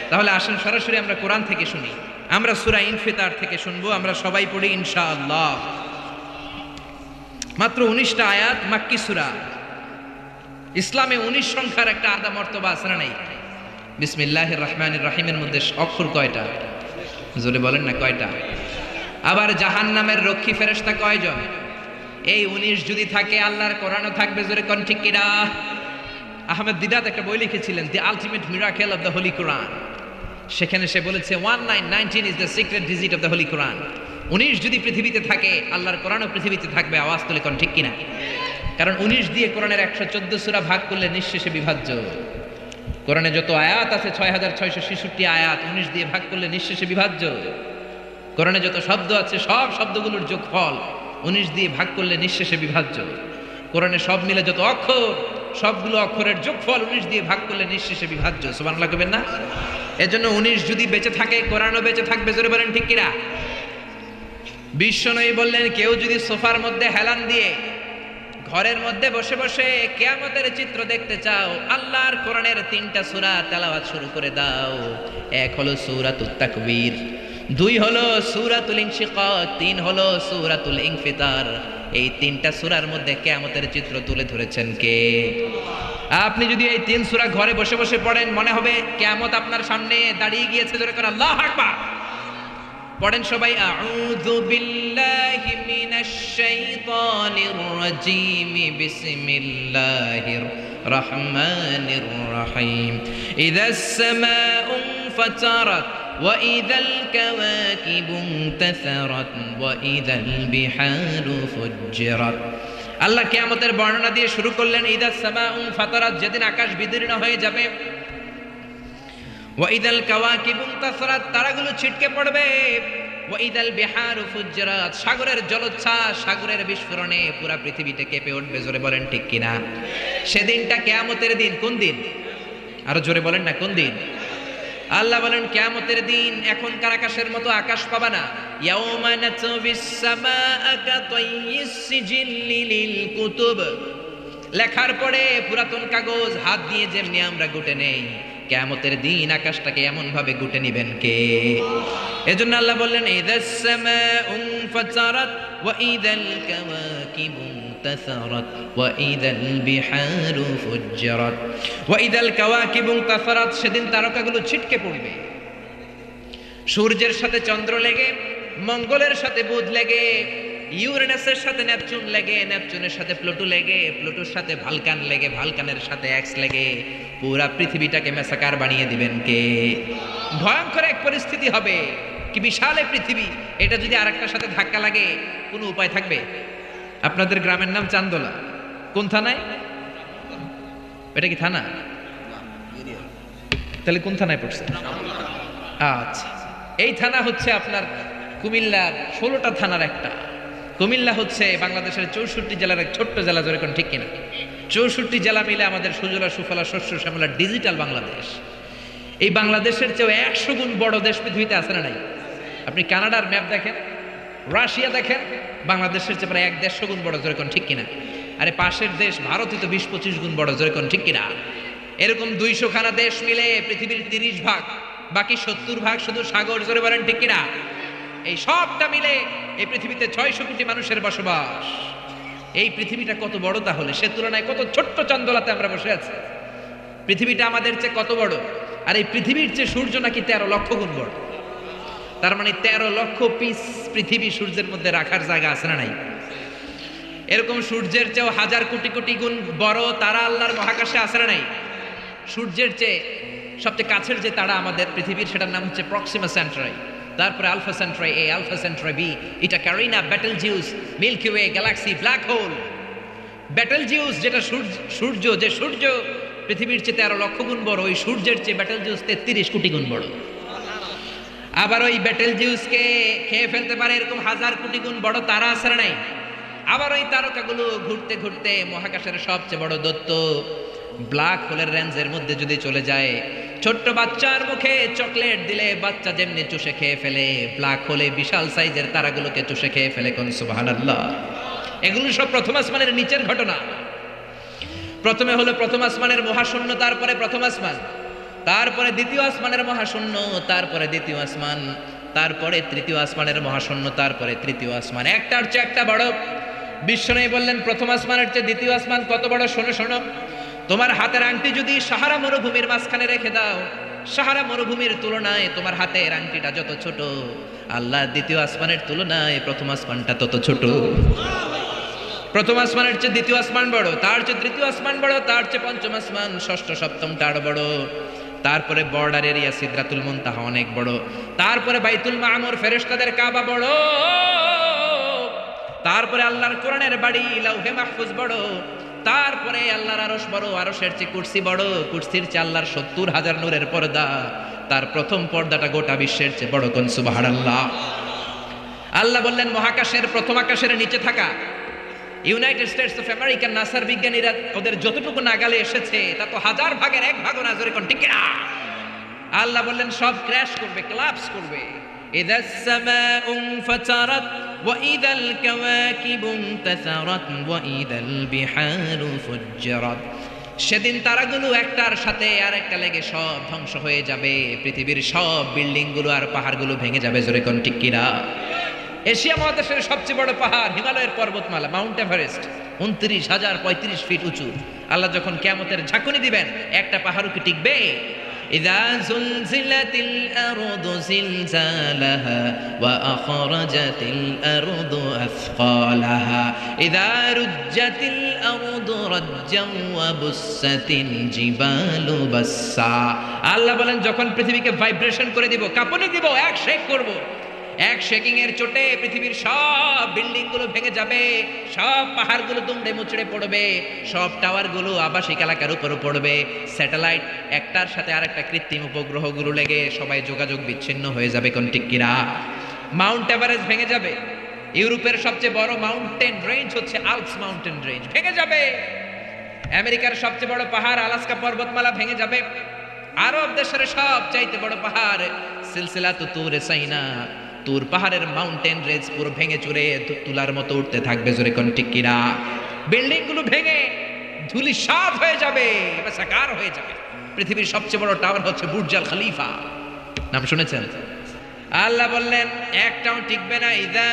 তাহলে আসেন সরাসরি আমরা কোরআন থেকে শুনি। আমরা সূরা ইনফিতার থেকে শুনবো। আমরা সবাই পড়ি ইনশাআল্লাহ। মাত্র 19টা আয়াত, মাক্কি সূরা। ইসলামে 19 সংখ্যার একটা আদা মর্তবা আছে না নাই? বিসমিল্লাহির রহমানির রহিমের মধ্যে অক্ষর কয়টা? জোরে বলেন না কয়টা? আবার জাহান্নামের রক্ষী ফেরেশতা কয়জন? এই 19 যদি থাকে, আল্লাহর কোরআনও থাকবে। জোরে কোন ঠিক কিনা? আহমেদ দিদাত একটা বই লিখেছিলেন, the ultimate miracle of the holy Quran. সেখানে সে বলেছে 1919 is the secret digit of the holy Quran. 19 যদি পৃথিবীতে থাকে, আল্লাহর কোরআনও পৃথিবীতে থাকবে। আওয়াজ তুলে কোন ঠিক কিনা? কারণ 19 দিয়ে কোরআনের 114 সূরা ভাগ করলে নিঃশেষে বিভাজ্য। কোরআনে যত আয়াত আছে 6666 আয়াত, 19 দিয়ে ভাগ করলে নিঃশেষে বিভাজ্য। কোরআনে যত শব্দ আছে, সব শব্দগুলোর যোগফল 19 দিয়ে ভাগ করলে নিঃশেষে বিভাজ্য। কোরআনে সব মিলে যত অক্ষর, সবগুলো অক্ষরের যোগফল 19 দিয়ে ভাগ করলে নিঃশেষে বিভাজ্য। সুবহানাল্লাহ কইবেন না? এজন্য 19 যদি বেঁচে থাকে, কোরআনও বেঁচে থাকবে। জোরে বলেন ঠিক কিনা? বিশ্বনবী বললেন, কেউ যদি সোফার মধ্যে হেলান দিয়ে ঘরের মধ্যে বসে বসে কিয়ামতের চিত্র দেখতে চাও, আল্লাহর কোরআনের 3টা সূরা তেলাওয়াত শুরু করে দাও। এক হলো সূরাতুত তাকবীর, 2 হলো সূরাতুল ইনশিকাক, 3 হলো সূরাতুল ইনফিতার। এই 3টা সূরার মধ্যে কিয়ামতের চিত্র তুলে ধরেছেন কে? আপনি যদি এই 3 সূরা ঘরে বসে বসে পড়েন, মনে হবে কিয়ামত আপনার সামনে দাঁড়িয়ে গিয়েছে। জোরে করে আল্লাহু আকবার পড়েন সবাই। আউযু বিল্লাহি মিনাশ শাইতানির রাজীম, বিসমিল্লাহির রহমানির রহিম। ইযাস সামাউ ফাতারাত ওয়া ইযাল কাওয়াকিবু ইনতাসারাত ওয়া ইযাল বিহারু ফুজ্জিরাত। আল্লাহ কিয়ামতের বর্ণনা দিয়ে শুরু করলেন, ইযাস সামাউ ফাতারাত, যেদিন আকাশ বিদীর্ণ হয়ে যাবে। ওয়াইদাল কাওয়াকিবু ইনতাসারাত, তারাগুলো ছিটকে পড়বে। ওয়াইদাল বিহারু ফুজ্জিরাত, সাগরের জলোচ্ছ্বাস, সাগরের বিস্ফোরণে পুরো পৃথিবীতে কেঁপে উঠবে। জোরে বলেন ঠিক কিনা? সেদিনটা কিয়ামতের দিন। কোন দিন? আরো জোরে বলেন না কোন দিন? আল্লাহ বলেন কিয়ামতের দিন এখনকার আকাশের মতো আকাশ পাবা না। ইয়াউমা নাতবিস সামাআ কাতাইয়িস সিজিল্লি লিল কুতুব, লেখার পরে পুরাতন কাগজ হাত দিয়ে যেমনি আমরা গুটে নেই, কিয়ামতের দিন আকাশটাকে এমন ভাবে গুটে নিবেন কে? এজন্য আল্লাহ বললেন, ইযাস সামাউ ফাতারাত ওয়া ইযাল কাওয়াকিবু ইনতাসারাত ওয়া ইযাল বিহারু ফুজ্জিরাত। ওয়া ইযাল কাওয়াকিবু ইনতাসারাত, সেদিন তারকাগুলো ছিটকে পড়বে। সূর্যের সাথে চন্দ্র লেগে, মঙ্গলের সাথে বুধ লেগে ইউরেনাসের সাথে নেপচুন লেগে, নেপচুনের সাথে প্লুটো লেগে, প্লুটোর সাথে ভালকান লেগে, ভালকানের সাথে এক্স লেগে পুরা পৃথিবীটাকে মেসাকার বানিয়ে দিবেন কে? ভয়ঙ্কর এক পরিস্থিতি হবে। কি বিশাল এই পৃথিবী, এটা যদি আরেকটার সাথে ধাক্কা লাগে কোনো উপায় থাকবে? আপনাদের গ্রামের নাম চান্দোলা, কোন থানায়? এটা কি থানা? তাহলে কোন থানায় পড়ছে? আচ্ছা, এই থানা হচ্ছে আপনার কুমিল্লার 16টা থানার একটা। কুমিল্লা হচ্ছে বাংলাদেশের 64 জেলার এক ছোট্ট জেলা, জোরে কোন ঠিক কিনা? 64 জেলা মিলে আমাদের সুজলা সুফলা শস্য শ্যামলা ডিজিটাল বাংলাদেশ। এই বাংলাদেশের চেয়ে 100 গুণ বড় দেশ পৃথিবীতে আছে না নাই? আপনি কানাডার ম্যাপ দেখেন, রাশিয়া দেখেন, বাংলাদেশের চেয়ে প্রায় 1-150 গুণ বড়, জোরে কোন ঠিক কিনা? আরে পাশের দেশ ভারতই তো 20-25 গুণ বড়, জোরে কোন ঠিক কিনা? এরকম 200 খানা দেশ মিলে পৃথিবীর 30 ভাগ, বাকি 70 ভাগ শুধু সাগর, জোরে বলেন ঠিক কিনা? এই সবটা মিলে এই পৃথিবীতে 600 কোটি মানুষের বসবাস। এই পৃথিবীটা কত বড় তাহলে? সে তুলনায় কত ছোট্ট চান্দোলাতে আমরা বসে আছি। পৃথিবীটা আমাদের চেয়ে কত বড়, আর এই পৃথিবীর চেয়ে সূর্য নাকি 13 লক্ষ গুণ বড়। তার মানে 13 লক্ষ পিস পৃথিবী সূর্যের মধ্যে রাখার জায়গা আছে না নাই? এরকম সূর্যের চেয়েও 1000 কোটি কোটি গুণ বড় তারা আল্লাহর মহাকাশে আছে না নাই? সূর্যের চেয়ে সবচেয়ে কাছের যে তারা আমাদের পৃথিবীর, সেটার নাম হচ্ছে প্রক্সিমা সেন্টারাই, তারপরে Alpha Centauri A, Alpha Centauri B, এটা Carina, Betelgeuse, Milky Way, galaxy, black hole. Betelgeuse যেটা সূর্য, যে সূর্য পৃথিবীর চেয়ে 13 লক্ষ গুণ বড়, ওই সূর্যের চেয়ে ব্যাটেল জিউস 33 কোটি গুণ বড়। আবার ওই ব্যাটেল জিউসকে খেয়ে ফেলতে পারে এরকম 1000 কোটি গুণ বড় তারা আছে না নাই? আবার ওই তারকাগুলো ঘুরতে ঘুরতে মহাকাশের সবচেয়ে বড় দৈত্য ব্ল্যাক হোলের রেঞ্জের মধ্যে যদি চলে যায়, ছোট্ট বাচ্চার মুখে চকলেট দিলে বাচ্চা যেমনি চুষে খেয়ে ফেলে, ব্ল্যাক হোলে বিশাল সাইজের তারাগুলোকে চুষে খেয়ে ফেলে। কোন সুবহানাল্লাহ। এগুলো সব প্রথম আসমানের নিচের ঘটনা। প্রথমে হলো প্রথম আসমানের মহাশূন্য, তারপরে প্রথম আসমান, তারপরে দ্বিতীয় আসমানের মহাশূন্য, তারপরে দ্বিতীয় আসমান, তারপরে তৃতীয় আসমানের মহাশূন্য, তারপরে তৃতীয় আসমান। একটার চেয়ে একটা বড়। বিশ্বনবী বললেন প্রথম আসমানের চেয়ে দ্বিতীয় আসমান কত বড়? শোনো শোনো, তোমার হাতের আংটি যদি সাহারা মরুভূমির মাঝখানে রেখে দাও, সাহারা মরুভূমির তুলনায় তোমার হাতের আংটিটা যত ছোট, আল্লাহ দ্বিতীয় আসমানের তুলনায় প্রথম আসমানটা তত ছোট। প্রথম আসমানের চেয়ে দ্বিতীয় আসমান বড়, তার চেয়ে তৃতীয় আসমান বড়, তার চেয়ে পঞ্চম আসমান, ষষ্ঠ সপ্তমটা আরো বড়, তারপরে বর্ডার এরিয়া সিদরাতুল মুনতাহা অনেক বড়, তারপরে বাইতুল মামুর ফেরেশতাদের কাবা বড়, তারপরে আল্লাহর কোরআনের বাড়ি লাউহে মাহফুজ বড়, তারপরে আল্লাহর আরশ বড়, আরশের চেয়ে কুরসি বড়, কুরসির চেয়ে আল্লাহর 70,000 নূরের পর্দা, তার প্রথম পর্দাটা গোটা বিশ্বের চেয়ে বড়। কোন সুবহানাল্লাহ। আল্লাহ বললেন মহাকাশের প্রথম আকাশের নিচে থাকা ইউনাইটেড স্টেটস অফ আমেরিকার নাসার বিজ্ঞানীরা ওদের যতটুকু নাগালে এসেছে তা তো 1000 ভাগের 1 ভাগও না, জোরে কোন ঠিক কিনা? আল্লাহ বললেন সব ক্র্যাশ করবে, কোলাপস করবে। ইযাস সামাউ ফাতারাত ওয়া ইযাল কাওয়াকিবু ইনতাসারাত ওয়া ইযাল বিহারু ফুজ্জিরাত। সেদিন তারাগুলো একটার সাথে আরেকটা লেগে সব ধ্বংস হয়ে যাবে, পৃথিবীর সব বিল্ডিং গুলো আর পাহাড়গুলো ভেঙে যাবে, জোরে কোন ঠিক কিনা? এশিয়া মহাদেশের সবচেয়ে বড় পাহাড় হিমালয়ের পর্বতমালা মাউন্ট এভারেস্ট 29,035 ফিট উঁচু। আল্লাহ যখন কিয়ামতের ঝাঁকুনি দিবেন, একটা পাহাড়ও কি টিকবে? ইযা যুলজিলাতিল আরদু জিলজালাহা ওয়া আখরাজাতিল আরদু আসকালাহা ইযা রুজ্জাতিল আরদু রাজ্জান ওয়া বুসাতিল জিবালু বাসসা। আল্লাহ বলেন যখন পৃথিবীকে ভাইব্রেশন করে দিব, কাঁপুনি দিব, এক শেক করব, এক শেকিং এর চোটে পৃথিবীর সব বিল্ডিং গুলো ভেঙে যাবে, সব পাহাড়গুলো দুমড়ে মুচড়ে পড়বে, সব টাওয়ার গুলো আবাসিক এলাকার উপর পড়বে, স্যাটেলাইট একটার সাথে আরেকটা কৃত্রিম উপগ্রহগুলো লেগে সবাই যোগাযোগ বিচ্ছিন্ন হয়ে যাবে। কোন ঠিক কিনা? মাউন্ট এভারেস্ট ভেঙে যাবে। ইউরোপের সবচেয়ে বড় মাউন্টেন রেঞ্জ হচ্ছে আল্পস মাউন্টেন রেঞ্জ, ভেঙে যাবে। আমেরিকার সবচেয়ে বড় পাহাড় আলাস্কা পর্বতমালা ভেঙে যাবে। আরব দেশের সবচাইতে বড় পাহাড় সিলসিলাতু তুরে সাইনা, তুর পাহাড়ের মাউন্টেন রেঞ্জ পুরো ভেঙে চুরে তুলার মতো উঠতে থাকবে, জোরে কোন ঠিক কিনা? বিল্ডিং গুলো ভেঙে ধুলি সাফ হয়ে যাবে, সাকার হয়ে যাবে। পৃথিবীর সবচেয়ে বড় টাওয়ার হচ্ছে বুর্জ আল খলিফা, নাম শুনেছেন? আল্লাহ বললেন একটাও টিকবে না। ইযা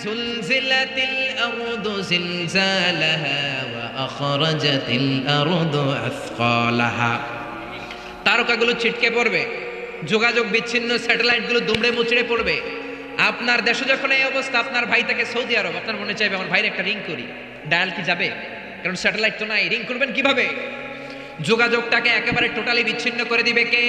যুলজিলাতিল আরদু জিলজালাহা ওয়া আখরাজাতিল আরদু আসকালাহা। তারকাগুলো ছিটকে পড়বে, যোগাযোগ বিচ্ছিন্ন স্যাটেলাইট গুলো দুমড়ে মুচড়ে পড়বে, আপনার দেশে যখন এই অবস্থা, আপনার ভাই থাকে সৌদি আরব, আপনার মনে চাইবে আমার ভাইয়ের একটা রিং করি, ডায়াল কি যাবে? কারণ স্যাটেলাইট তো নাই, রিং করবেন কিভাবে? যোগাযোগটাকে একেবারে টোটালি বিচ্ছিন্ন করে দিবে কে?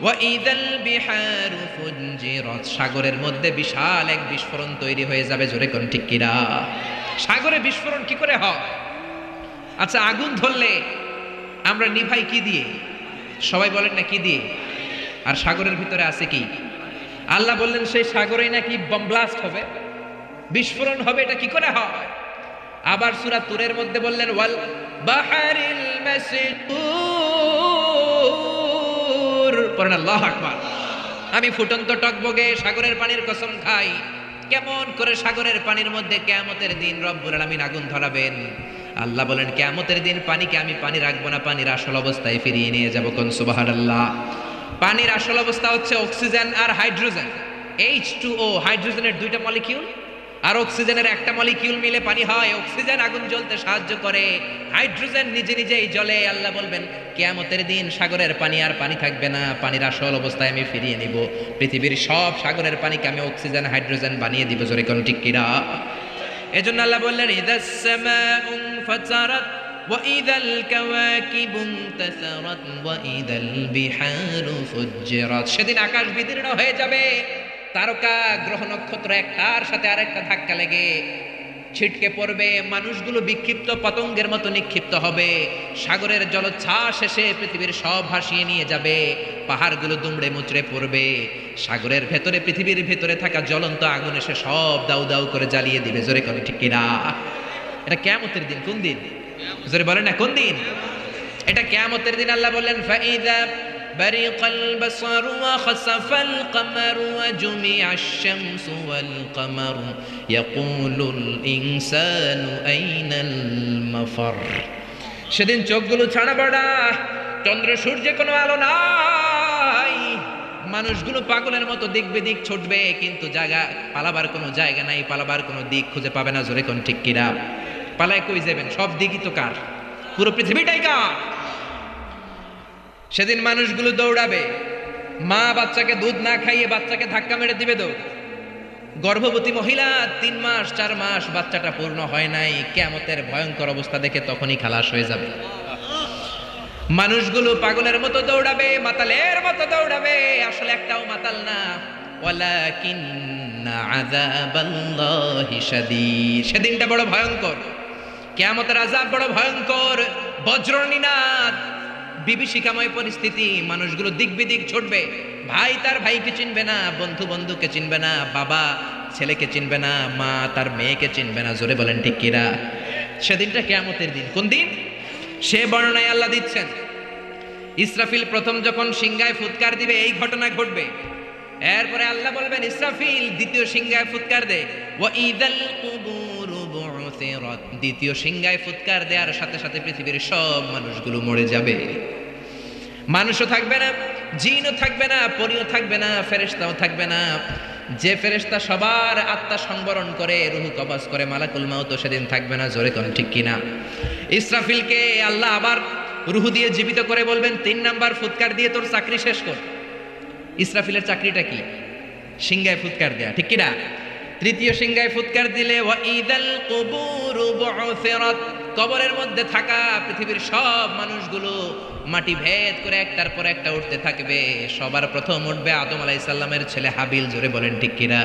ওয়াইদাল বিহারু ফুজ্জিরাত, সাগরের মধ্যে বিশাল এক বিস্ফোরণ তৈরি হয়ে যাবে। জোরে কোন ঠিক কিনা? সাগরে বিস্ফোরণ কি করে হয়? আচ্ছা, আগুন ধরলে আমরা নিভাই কি দিয়ে? সবাই বলেন না কি দিয়ে? আর সাগরের ভিতরে আছে কি? আল্লাহ বললেন সেই সাগরেই নাকি বম ব্লাস্ট হবে, বিস্ফোরণ হবে। এটা কি করে হয়? আবার সূরা তুরের মধ্যে বললেন ওয়াল বাহারিল মাসজুর, পড়েন আল্লাহু আকবার। আমি ফুটন্ত টকবগে সাগরের পানির কসম খাই, কেমন করে সাগরের পানির মধ্যে কিয়ামতের দিন রব্বুল আলামিন আগুন ধরাবেন। আল্লাহ বলেন কিয়ামতের দিন পানিকে আমি পানি রাখবো না, পানির আসল অবস্থায় ফিরিয়ে নিয়ে যাব। কোন সুবহানাল্লাহ। পানির আসল অবস্থা হচ্ছে অক্সিজেন আর হাইড্রোজেন। H2O, হাইড্রোজেনের দুইটা মলিকিউল আর অক্সিজেনের একটা মলিকিউল মিলে পানি হয়। অক্সিজেন আগুন জ্বলতে সাহায্য করে, হাইড্রোজেন নিজে নিজেই জ্বলে। আল্লাহ বলবেন কিয়ামতের দিন সাগরের পানি আর পানি থাকবে না, পানির আসল অবস্থায় আমি ফিরিয়ে নিব। পৃথিবীর সব সাগরের পানিকে আমি অক্সিজেন হাইড্রোজেন বানিয়ে দিব। জোরে কোন ঠিক কিনা? এজন্য আল্লাহ বললেন ইদাস সামাউ ফাতারাত ওয়াইদাল কাওয়াকিবু ইনতাসারাত ওয়াইদাল বিহারু ফুজ্জিরাত। সেদিন আকাশ বিদীর্ণ হয়ে যাবে, তারকা গ্রহ নক্ষত্র একটার সাথে আরেকটা ধাক্কা লেগে ছিটকে পড়বে, মানুষগুলো বিক্ষিপ্ত পতঙ্গের মতো নিক্ষিপ্ত হবে। সাগরের জলোচ্ছ্বাস এসে পৃথিবীর সব ভাসিয়ে নিয়ে যাবে, পাহাড়গুলো দুমড়ে মুচড়ে পড়বে। সাগরের ভেতরে, পৃথিবীর ভেতরে থাকা জ্বলন্ত আগুন এসে সব দাউ দাউ করে জ্বালিয়ে দিবে। জোরে করে ঠিক কিনা? এটা কিয়ামতের দিন। কোন দিন? জোরে বলেন না কোন দিন? এটা কিয়ামতের দিন। আল্লাহ বললেন ফাইদা বারিকাল বাসারু ওয়া খাসাফাল কামারু ওয়া জুমিআশ শামসু ওয়াল কামারু ইয়াকুলুল ইনসানু আইনাল মাফার। সেদিন চোখগুলো ছানা বড়া, চন্দ্র সূর্যে কোনো আলো নাই, মানুষগুলো পাগলের মতো দিক বিদিক ছুটবে, কিন্তু জায়গা পালাবার কোনো জায়গা নাই, পালাবার কোনো দিক খুঁজে পাবে না। জোরে কোন ঠিক কিনা? পালায় কই যাবেন? সব দিকই তো কার? পুরো পৃথিবীটাই কার? সেদিন মানুষগুলো দৌড়াবে, মা বাচ্চাকে দুধ না খাইয়ে বাচ্চাকে ধাক্কা মেরে দিবে দৌড়। গর্ভবতী মহিলা 3 মাস 4 মাস বাচ্চাটা পূর্ণ হয় নাই, কিয়ামতের ভয়ঙ্কর অবস্থা দেখে তখনই খালাস হয়ে যাবে। মানুষগুলো পাগলের মতো দৌড়াবে, মাতালের মতো দৌড়াবে, আসলে একটাও মাতাল না। ওয়ালাকিন্না আযাবাল্লাহি শাদীদ। সেদিনটা বড় ভয়ঙ্কর, কিয়ামতের আযাব বড় ভয়ঙ্কর। বজ্রনিনাদ, বিভীষিকাময় পরিস্থিতি, মানুষগুলো দিক বিদিক ছুটবে। ভাই তার ভাইকে চিনবে না, বন্ধু বন্ধুকে চিনবে না, বাবা ছেলেকে চিনবে না, মা তার মেয়েকে চিনবে না। জোরে বলেন ঠিক কিনা? সেদিনটা কিয়ামতের দিন। কোন দিন? সে বর্ণনায় আল্লাহ দিচ্ছেন ইসরাফিল প্রথম যখন সিংহায় ফুৎকার দিবে এই ঘটনা ঘটবে। এরপরে আল্লাহ বলবেন ইসরাফিল দ্বিতীয় সিংহায় ফুৎকার দে। ওয়াইদাল কুবুরু বু'থিরাত, দ্বিতীয় সিংহায় ফুৎকার দেওয়ার সাথে সাথে পৃথিবীর সব মানুষগুলো মরে যাবে। মানুষও থাকবে না, জিনও থাকবে না, পরীও থাকবে না, ফেরেশতাও থাকবে না। যে ফেরেশতা সবার আত্মা সংবরণ করে, রূহ কবজ করে, মালাকুল মাউত সেদিন থাকবে না। জোরে কোন ঠিক কিনা? ইসরাফিলকে আল্লাহ আবার রূহ দিয়ে জীবিত করে বলবেন 3 নাম্বার ফুৎকার দিয়ে তোর চাকরি শেষ কর। ইসরাফিলের চাকরিটা কি? সিংহায় ফুৎকার দেয়া, ঠিক কিনা? তৃতীয় সিংহায় ফুৎকার দিলে ওয়াইদাল কুবুরু বু'থিরাত, কবরের মধ্যে থাকা পৃথিবীর সব মানুষগুলো মাটি ভেদ করে একটার পর একটা উঠতে থাকবে। সবার প্রথম উঠবে আদম আলাইহিস সালামের ছেলে হাবিল। জোরে বলেন ঠিক কিনা?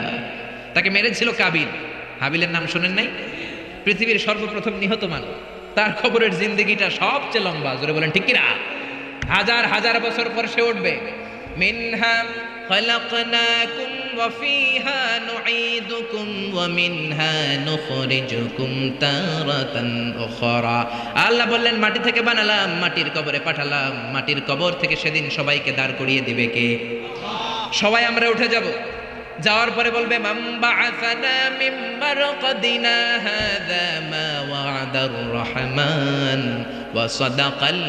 তাকে মেরেছিল কাবিল। হাবিলের নাম শুনেন নাই? পৃথিবীর সর্বপ্রথম নিহত মানুষ, তার খবরের জিন্দেগিটা সবচেয়ে লম্বা। জোরে বলেন ঠিক কিনা? হাজার হাজার বছর পর সে উঠবে। মিনহা খালাকনাকুম ওয়া ফিহা নুঈদুকুম ওয়া মিনহা নুখরিজুকুম তারাতান উখরা। আল্লাহ বললেন মাটি থেকে বানালাম, মাটির কবরে পাঠালাম, মাটির কবর থেকে সেদিন সবাইকে দাঁড় করিয়ে দিবে কে? সবাই আমরা উঠে যাব। যাওয়ার পরে বলবে মান বাআসানা মিন মারকাদিনা হাযা মা ওয়া'দার রহমান ওয়া সাদাকাল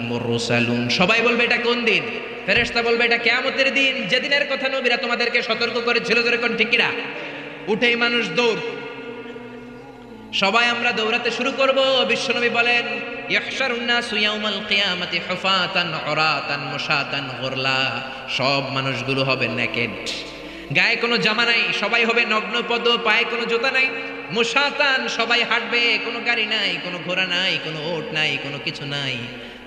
মুরসালুন। সবাই বলবে এটা কোন দিন? ফেরেশতা বলবে এটা কিয়ামতের দিন, যেদিনের কথা নবীরা তোমাদেরকে সতর্ক করেছিল। জোরে কোন ঠিক কিনা? উঠেই মানুষ দৌড়, সবাই আমরা দৌড়াতে শুরু করব। বিশ্বনবী বলেন ইহশারুন নাসু ইয়াউমাল কিয়ামাতি হুফাতান উরাতান মুশাতান গুরলা। সব মানুষগুলো হবে নেকেড, গায়ে কোনো জামা নাই, সবাই হবে নগ্ন পদ, পায়ে কোনো জুতা নাই, মুশাতান, সবাই হাঁটবে, কোনো গাড়ি নাই, কোনো ঘোড়া নাই, কোনো ওট নাই, কোনো কিছু নাই।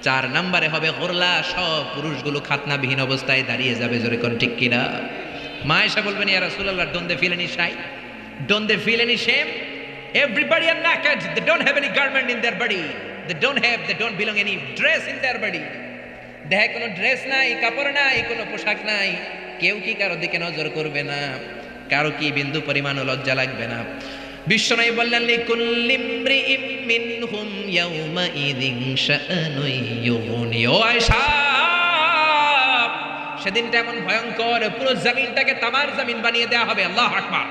4 নম্বরে হবে গোরলা, সব পুরুষগুলো খাতনাবিহীন অবস্থায় দাঁড়িয়ে যাবে, জোরে কোন ঠিক কিনা? মা আয়েশা বলবেন, ইয়া রাসূলুল্লাহ, don't they feel any shy, don't they feel any shame? Everybody are naked, they don't have any garment in their body, they don't belong any dress in their body. দেহে কোনো ড্রেস নাই, কাপড় নাই, কোনো পোশাক নাই, কেউ কি কারো দিকে নজর করবে না? কারো কি বিন্দু পরিমাণ লজ্জা লাগবে না? বিশ্বনবী বললেন, লিকুল্লি ইমরিইম মিনহুম ইয়াউমাইযিন শাআনুন ইউগনি। ও আয়েশা, সেদিনটা এমন ভয়ঙ্কর, পুরো জমিনটাকে তামার জমিন বানিয়ে দেয়া হবে। আল্লাহু আকবার।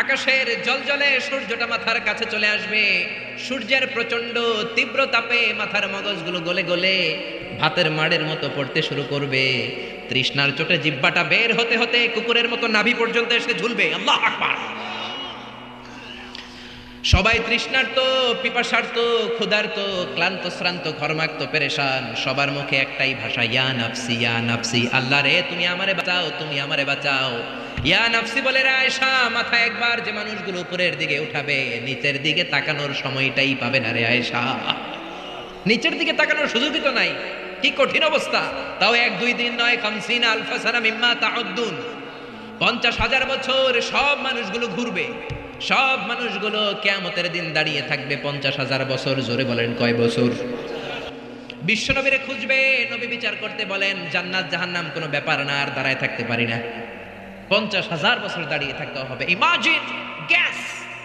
আকাশের জলজলে সূর্যটা মাথার কাছে চলে আসবে, সূর্যের প্রচন্ড তীব্র তাপে মাথার মগজগুলো গলে গলে ভাতের মাড়ের মতো পড়তে শুরু করবে। তৃষ্ণার চোটে জিহ্বাটা বের হতে হতে কুকুরের মতো নাভি পর্যন্ত এসে ঝুলবে। আল্লাহু আকবার। সবাই তৃষ্ণার্ত, পিপাসার্ত, ক্ষুধার্ত, ক্লান্ত, শ্রান্ত, ঘর্মাক্ত, পেরেশান। সবার মুখে একটাই ভাষা, ইয়া নাফসি, ইয়া নাফসি। আল্লাহ রে, তুমি আমারে বাঁচাও, তুমি আমারে বাঁচাও। ইয়া নাফসি বলে রে আয়েশা, মাথা একবার যে মানুষগুলো উপরের দিকে উঠাবে, নিচের দিকে তাকানোর সময়টাই পাবে না রে আয়েশা। নিচের দিকে তাকানোর সুযোগই তো নাই। কি কঠিন অবস্থা! তাও 1-2 দিন নয়, 50 আলফা সানা মিম্মা তাউদ্দুন, 50,000 বছর সব মানুষগুলো ঘুরবে, সব মানুষগুলো কিয়ামতের দিন দাঁড়িয়ে থাকবে 50,000 বছর। জোরে বলেন, কয় বছর? বিশ্বনবীরে খুঁজবে, নবী বিচার করতে বলেন, জান্নাত জাহান্নাম কোনো ব্যাপার না, আর দাঁড়ায় থাকতে পারি না, 50,000 বছর দাঁড়িয়ে থাকতে হবে। Imagine, guess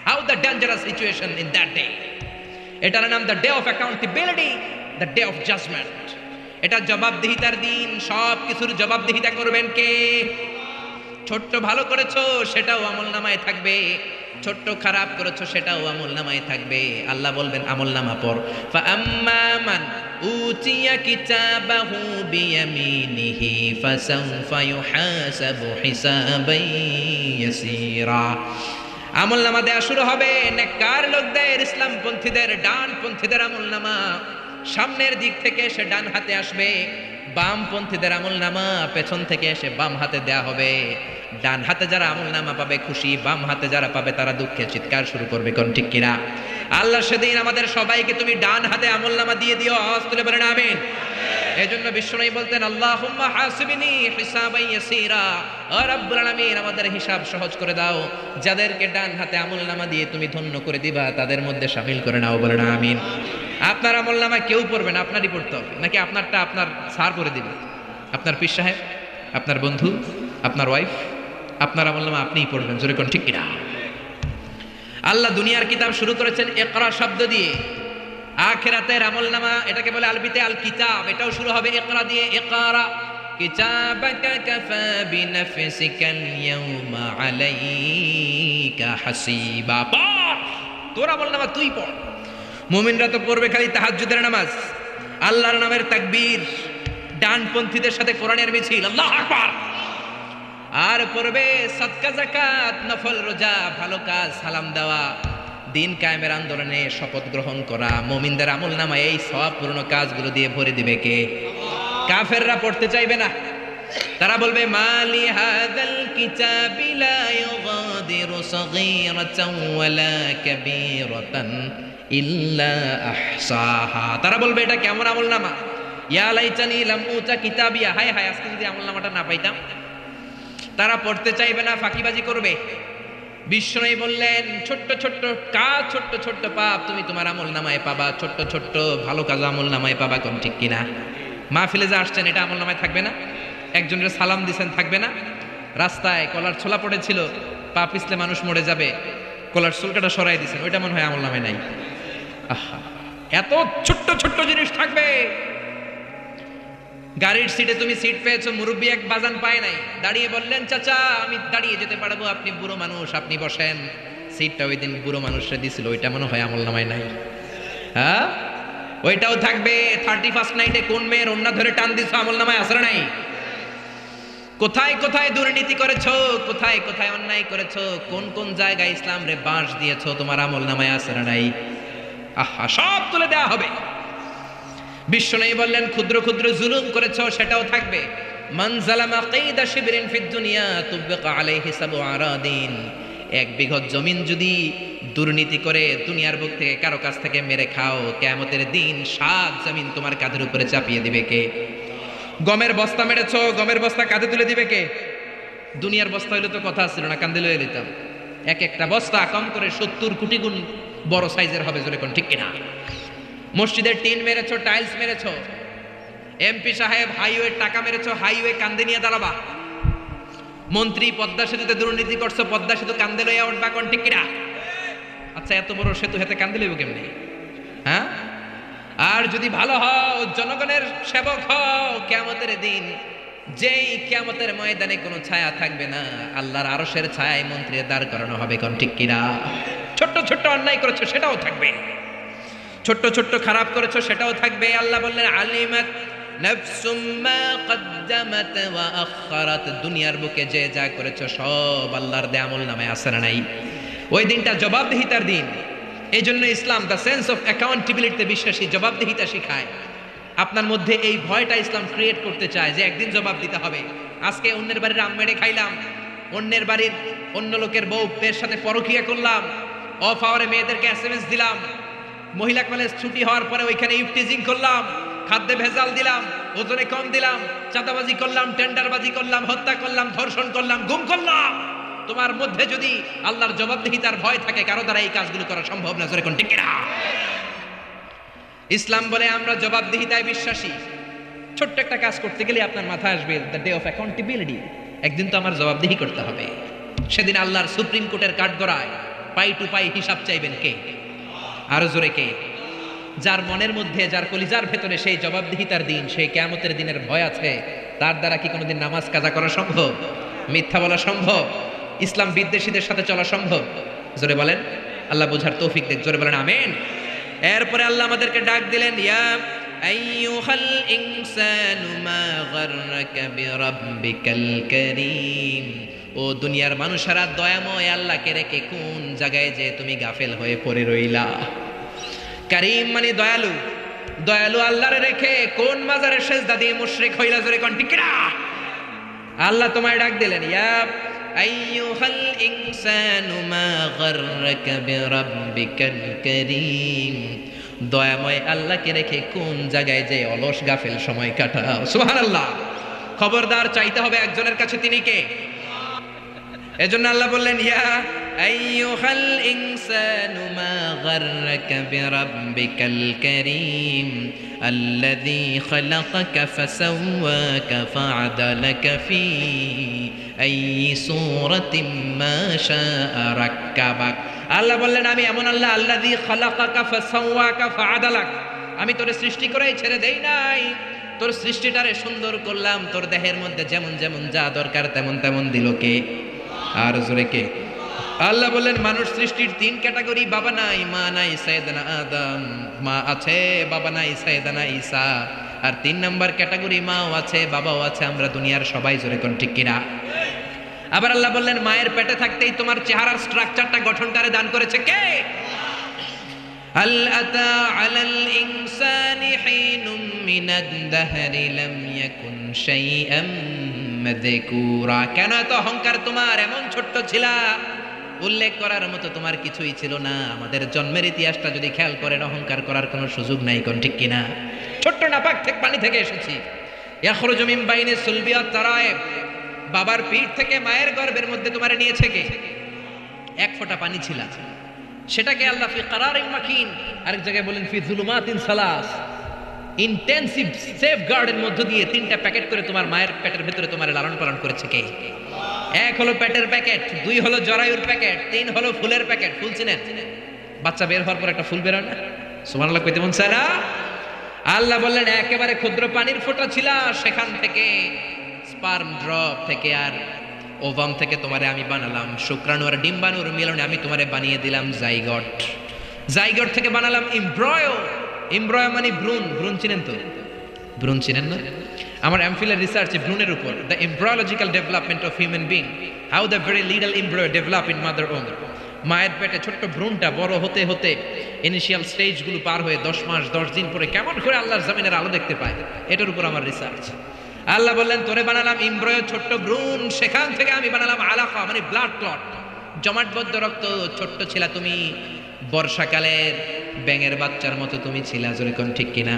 how the dangerous situation in that day. এটার নাম the day of accountability, the day of judgement. এটা জবাবদিহিতার দিন। সব কিছুর জবাবদিহিতা করবেন কে? ছোট্ট ভালো করেছো, সেটাও আমলনামায় থাকবে, ছোট্ট খারাপ করেছো, সেটাও আমলনামায় থাকবে। আল্লাহ বলবেন, আমলনামা পড়। ফাআম্মা মান উতিয়া কিতাবাহু বিয়ামিনিহি ফাসাউফা ইউহাসাবু হিসাবান ইয়াসীরা। আমলনামা দেয়া শুরু হবে। নেককার লোকদের, ইসলামপন্থীদের, ডানপন্থীদের আমলনামা সামনের দিক থেকে এসে ডান হাতে আসবে, বামপন্থীদের আমলনামা পেছন থেকে এসে বাম হাতে দেয়া হবে। ডান হাতে যারা আমলনামা পাবে খুশি, বাম হাতে যারা পাবে তারা দুঃখে চিৎকার শুরু করবে। কোন ঠিক কিনা? আল্লাহ সেদিন আমাদের সবাইকে তুমি ডান হাতে আমলনামা দিয়ে দিও। আওয়াজ তুলে বলেন আমিন। এজন্য বিশ্বনবী বলতেন, আল্লাহুম্মা হাসিবনি হিসাবান ইয়াসীরা। ও রব্বুল আলামিন, আমাদের হিসাব সহজ করে দাও। যাদেরকে ডান হাতে আমলনামা দিয়ে তুমি ধন্য করে দিবা, তাদের মধ্যে শামিল করে নাও। বলেন আমিন। আপনার আমলনামা কেউ পড়বে না, আপনারই পড়তে হবে। নাকি আপনারটা আপনার স্যার করে দিবে? আপনার পীর সাহেব, আপনার বন্ধু, আপনার ওয়াইফ, আপনার আমলনামা আপনিই পড়বেন। জোরে কোন ঠিক কিনা? আল্লাহ দুনিয়ার কিতাব শুরু করেছেন ইকরা শব্দ দিয়ে। আখিরাতের আমলনামা, এটাকে বলে আরবিতে আল কিতাব, এটাও শুরু হবে ইকরা দিয়ে। ইকরা কিতাবাকা কাফা বিনাফসিকাল ইয়াউমা আলাইকা হাসিবা। পড়, তোর আমলনামা তুই পড়। মুমিনরা তো পড়বে খালি তাহাজ্জুদের নামাজ, আল্লাহর নামের তাকবীর, ডানপন্থীদের সাথে কোরআনের মিছিল, আল্লাহু আকবার। আর পড়বে সাদকা, যাকাত, নফল রোজা, ভালো কাজ, সালাম দেওয়া, দিন কায়েমের আন্দোলনে শপথ গ্রহণ করা। মুমিনদের আমলনামা এই সব পুরনো কাজগুলো দিয়ে ভরে দিবে কে? কাফেররা পড়তে চাইবে না। তারা বলবে, মালি হাযাল কিতাবি লা ইউগাদিরু সাগীরাতান ওয়ালা কাবীরাতান ইল্লা আহসাহা। তারা বলবে, এটা কেমন আমলনামা? ইয়া লাইতানি লাম উতা কিতাবিয়া। হায় হায়, আজকে যদি আমলনামাটা না পাইতাম। তারা পড়তে চাইবে না, ফাঁকিবাজি করবে। বিশ্বনবী বললেন, ছোট্ট ছোট্ট কাজ, ছোট্ট ছোট্ট পাপ তুমি তোমার আমলনামায় পাবা, ছোট্ট ছোট্ট ভালো কাজ আমলনামায় পাবা। কোন ঠিক কিনা? মাহফিলে যা আসছেন, এটা আমলনামায় থাকবে না? একজনের সালাম দিছেন, থাকবে না? রাস্তায় কলার ছোলা পড়েছিল, পা পিছলে মানুষ মরে যাবে, কলার চুলকাটা সরাই দিছেন, ওইটা মনে হয় আমলনামায় নাই। আহা, এত ছোট্ট ছোট্ট জিনিস থাকবে। গাড়ির সিটে তুমি সিট পেয়েছো, মুরব্বী এক বাজান পায় নাই, দাঁড়িয়ে বললেন, চাচা আমি দাঁড়িয়ে যেতে পারবো, আপনি বুড়ো মানুষ, আপনি বসেন। সিটটা ওই দিন বুড়ো মানুষরা দিছিল, ওইটা মনে হয় আমলনামায় নাই। হ্যাঁ, ওইটাও থাকবে। 31st নাইটে কোন মেয়ের ওন্না ধরে টান দিছো, আমলনামায় আসরে নাই? কোথায় কোথায় দুর্নীতি করেছো, কোথায় কোথায় অন্যায় করেছো, কোন কোন জায়গায় ইসলাম রে বাঁশ দিয়েছো, তোমার আমলনামায় আসরে নাই? আহা, সব তুলে দেওয়া হবে। বিশ্বনবী বললেন, ক্ষুদ্র ক্ষুদ্র জুলুম করেছো, সেটাও থাকবে। মান জালামা কাইদা শিবরিন ফিদ দুনিয়া তুবকা আলাইহি সাবু আরাদিন। এক বিঘত জমিন যদি দুর্নীতি করে দুনিয়ার বুক থেকে কারো কাছ থেকে মেরে খাও, কিয়ামতের দিন 7 জমিন তোমার কাঁধের উপরে চাপিয়ে দিবে কে? গমের বস্তা মেরেছো, গমের বস্তা কাঁধে তুলে দিবে কে? দুনিয়ার বস্তা হইলে তো কথা ছিল না, কান্দে লয়ে নিতাম। এক একটা বস্তা কম করে 70 কোটি গুণ বড় সাইজের হবে, জোরে কোন ঠিক কিনা? মসজিদের টিন মেরেছো, টাইলস মেরেছো, এমপি সাহেব হাইওয়ে টাকা মেরেছো, হাইওয়ে কান্দে নিয়ে দাঁড়াবা। মন্ত্রী পদ্মা সেতুতে দুর্নীতি করছো, পদ্মা সেতু কান্দে লইয়া উঠবা, কোন ঠিক কিনা? আচ্ছা, এত বড় সেতু হাতে কান্দে লইব কেমনি? হ্যাঁ? আর যদি ভালো হও, জনগণের সেবক হও, কিয়ামতের দিন যেই কিয়ামতের ময়দানে কোনো ছায়া থাকবে না, আল্লাহর আরশের ছায়ায় মন্ত্রীর দাঁড় করানো হবে, কোন ঠিক কিনা? ছোট্ট ছোট্ট অন্যায় করেছো সেটাও থাকবে, ছোট্ট ছোট্ট খারাপ করেছো সেটাও থাকবে। আল্লাহ বললেন আলিমাত নাফসুম মা কদ্দামাত ওয়া আখখারাত। দুনিয়ার বুকে যে যা করেছো সব আল্লাহর দেয়া আমলনামায় আছে না নাই? ওই দিনটা জবাবদিহিতার দিন। এই জন্য ইসলাম দ্য সেন্স অফ অ্যাকাউন্টেবিলিটিতে বিশ্বাসী, জবাবদিহিতা শিখায়। আপনার মধ্যে এই ভয়টা ইসলাম ক্রিয়েট করতে চায় যে একদিন জবাব দিতে হবে। আজকে অন্যের বাড়ির আম মেরে খাইলাম, অন্যের বাড়ির অন্য লোকের বউয়ের সাথে পরকীয়া করলাম, অফ আওয়ারে মেয়েদেরকে এসএমএস দিলাম, মহিলা কলেজ ছুটি হওয়ার পরে ওইখানে ইফটিজিং করলাম, খাদ্যে ভেজাল দিলাম, ওজনে কম দিলাম, চাঁদাবাজি করলাম, টেন্ডারবাজি করলাম, হত্যা করলাম, ধর্ষণ করলাম, গুম করলাম। তোমার মধ্যে যদি আল্লাহর জবাবদিহিতার ভয় থাকে, কারো দ্বারা এই কাজগুলো করা সম্ভব না, জোরে কোন ঠিক কিনা? ইসলাম বলে আমরা জবাবদিহিতায় বিশ্বাসী। ছোট্ট একটা কাজ করতে গেলে আপনার মাথায় আসবে দ্য ডে অফ অ্যাকাউন্টেবিলিটি। একদিন তো আমার জবাবদিহি করতে হবে। সেদিন আল্লাহর সুপ্রিম কোর্টের কাঠগড়ায় পাই টু পাই হিসাব চাইবেন কে? আরো জোরে কে? যার মনের মধ্যে, যার কলিজার ভেতরে সেই জবাবদিহিতার দিন, সেই কিয়ামতের দিনের ভয় আছে, তার দ্বারা কি কোনোদিন নামাজ কাজা করা সম্ভব? মিথ্যা বলা সম্ভব? ইসলাম বিদ্বেষীদের সাথে চলা সম্ভব? জোরে বলেন। আল্লাহ বোঝার তৌফিক দেখ, জোরে বলেন আমিন। এরপরে আল্লাহ আমাদেরকে ডাক দিলেন, ইয়া আইয়ুহাল ইনসানু মা গাররাকা বিরাব্বিকাল কারীম। ও দুনিয়ার মানুষেরা, দয়াময় আল্লাহকে রেখে কোন জায়গায় যে তুমি গাফেল হয়ে পড়ে রইলা। কারীম মানে দয়ালু, দয়ালু আল্লাহরে রেখে কোন মাজারে সেজদা দিয়ে মুশরিক হইলা, জোরে কোন ঠিক কিনা? আল্লাহ তোমায় ডাক দিলেন, ইয়া আইয়ুহাল ইনসানু মা গাররাকা বিরাব্বিকাল কারীম। দয়াময় আল্লাহকে রেখে কোন জায়গায় যে অলস গাফেল সময় কাটাও। সুবহানাল্লাহ। খবরদার, চাইতে হবে একজনের কাছে, তিনি কে? এজন্য আল্লাহ বললেন, ইয়া আইয়ুহাল ইনসানু মা গাররাকা বিরাব্বিকাল কারীম আল্লাযী খালাকাকা ফাসাওয়াকা ফাআদালাকা ফি আইয়ি সূরাতিন মা শাআ রাক্কাবাক। আল্লাহ বললেন, আমি এমন আল্লাহ, আল্লাযী খালাকাকা ফাসাওয়াকা ফাআদালাক। আমি তোরে সৃষ্টি করেই ছেড়ে দেই নাই, তোর সৃষ্টিটারে সুন্দর করলাম, তোর দেহের মধ্যে যেমন যেমন যা দরকার তেমন তেমন দিল কে? আর জোরে কে? আল্লাহ বললেন, মানুষ সৃষ্টির 3 ক্যাটাগরি, বাবা নাই, মা নাই, সাইয়েদানা আদম, মা আছে, বাবা নাই, সাইয়েদানা ঈসা। আর 3 নাম্বার ক্যাটাগরি, মাও আছে, বাবাও আছে, আমরা দুনিয়ার সবাই, জোরে কোন ঠিক কিনা? আবার আল্লাহ বললেন, মায়ের পেটে থাকতেই তোমার চেহারার স্ট্রাকচারটা, গঠনটারে দান করেছে কে? হাল আতা আলাল ইনসানি হিনুম মিনাদ দাহরি লাম ইয়াকুন শাইআম মাযকুরা। কেন এত অহংকার তোমার? এমন ছোট্ট ছিলা, উল্লেখ করার মতো তোমার কিছুই ছিল না। আমাদের জন্মের ইতিহাসটা যদি খেয়াল করেন, অহংকার করার কোনো সুযোগ নাই, কোন ঠিক কিনা? ছোট্ট নাপাক থেকে পানি থেকে এসেছি। ইয়াখরুজু মিন বাইনি সুলবি ওয়াত তারায়েব। বাবার পিঠ থেকে মায়ের গর্ভের মধ্যে তোমারে নিয়েছে কে? এক ফোঁটা পানি ছিল, সেটাকে আল্লাহ ফি কারারিন মাকিন, আরেক জায়গায় বলেন ফি যুলুমাতিন সালাস, ইন্টেনসিভ সেফগার্ডের মধ্য দিয়ে 3টা প্যাকেট করে তোমার মায়ের পেটের ভিতরে তোমার লালন পালন করেছে কে? 1 হলো পেটের প্যাকেট, 2 হলো জরায়ুর প্যাকেট, 3 হলো ফুলের প্যাকেট। ফুল চিনেন? বাচ্চা বের হওয়ার পর একটা ফুল বের হয় না? সুবহানাল্লাহ কইতে মন চায় না? আল্লাহ বললেন, একেবারে ক্ষুদ্র পানির ফোঁটা ছিল, সেখান থেকে স্পার্ম ড্রপ থেকে আর ওভাম থেকে তোমারে আমি বানালাম, শুক্রাণু আর ডিম্বাণুর মিলনে আমি তোমারে বানিয়ে দিলাম জাইগট। জাইগট থেকে বানালাম ইমব্রয়ো। ইমব্রয়ো মানে ভ্রূণ। ভ্রূণ চিনেন তো? ভ্রূণ চিনেন না? আমার এমফিলের রিসার্চে ভ্রূণের উপর, the embryological development of human being, how the very little embryo develop in mother womb. মায়ের পেটে ছোট্ট ভ্রূণটা বড় হতে হতে ইনিশিয়াল স্টেজগুলো পার হয়ে 10 মাস 10 দিন পরে কেমন করে আল্লাহর জমিনের আলো দেখতে পায়, এটার উপর আমার রিসার্চ। আল্লাহ বললেন তোরে বানালাম ইমব্রয় ছোট্ট ভ্রূণ, সেখান থেকে আমি বানালাম আলাকা মানে ব্লাড ক্লট, জমাটবদ্ধ রক্ত। ছোট্ট ছিলা তুমি, বর্ষাকালের ব্যাঙের বাচ্চার মতো তুমি ছিলা, জোরে কোন ঠিক কিনা?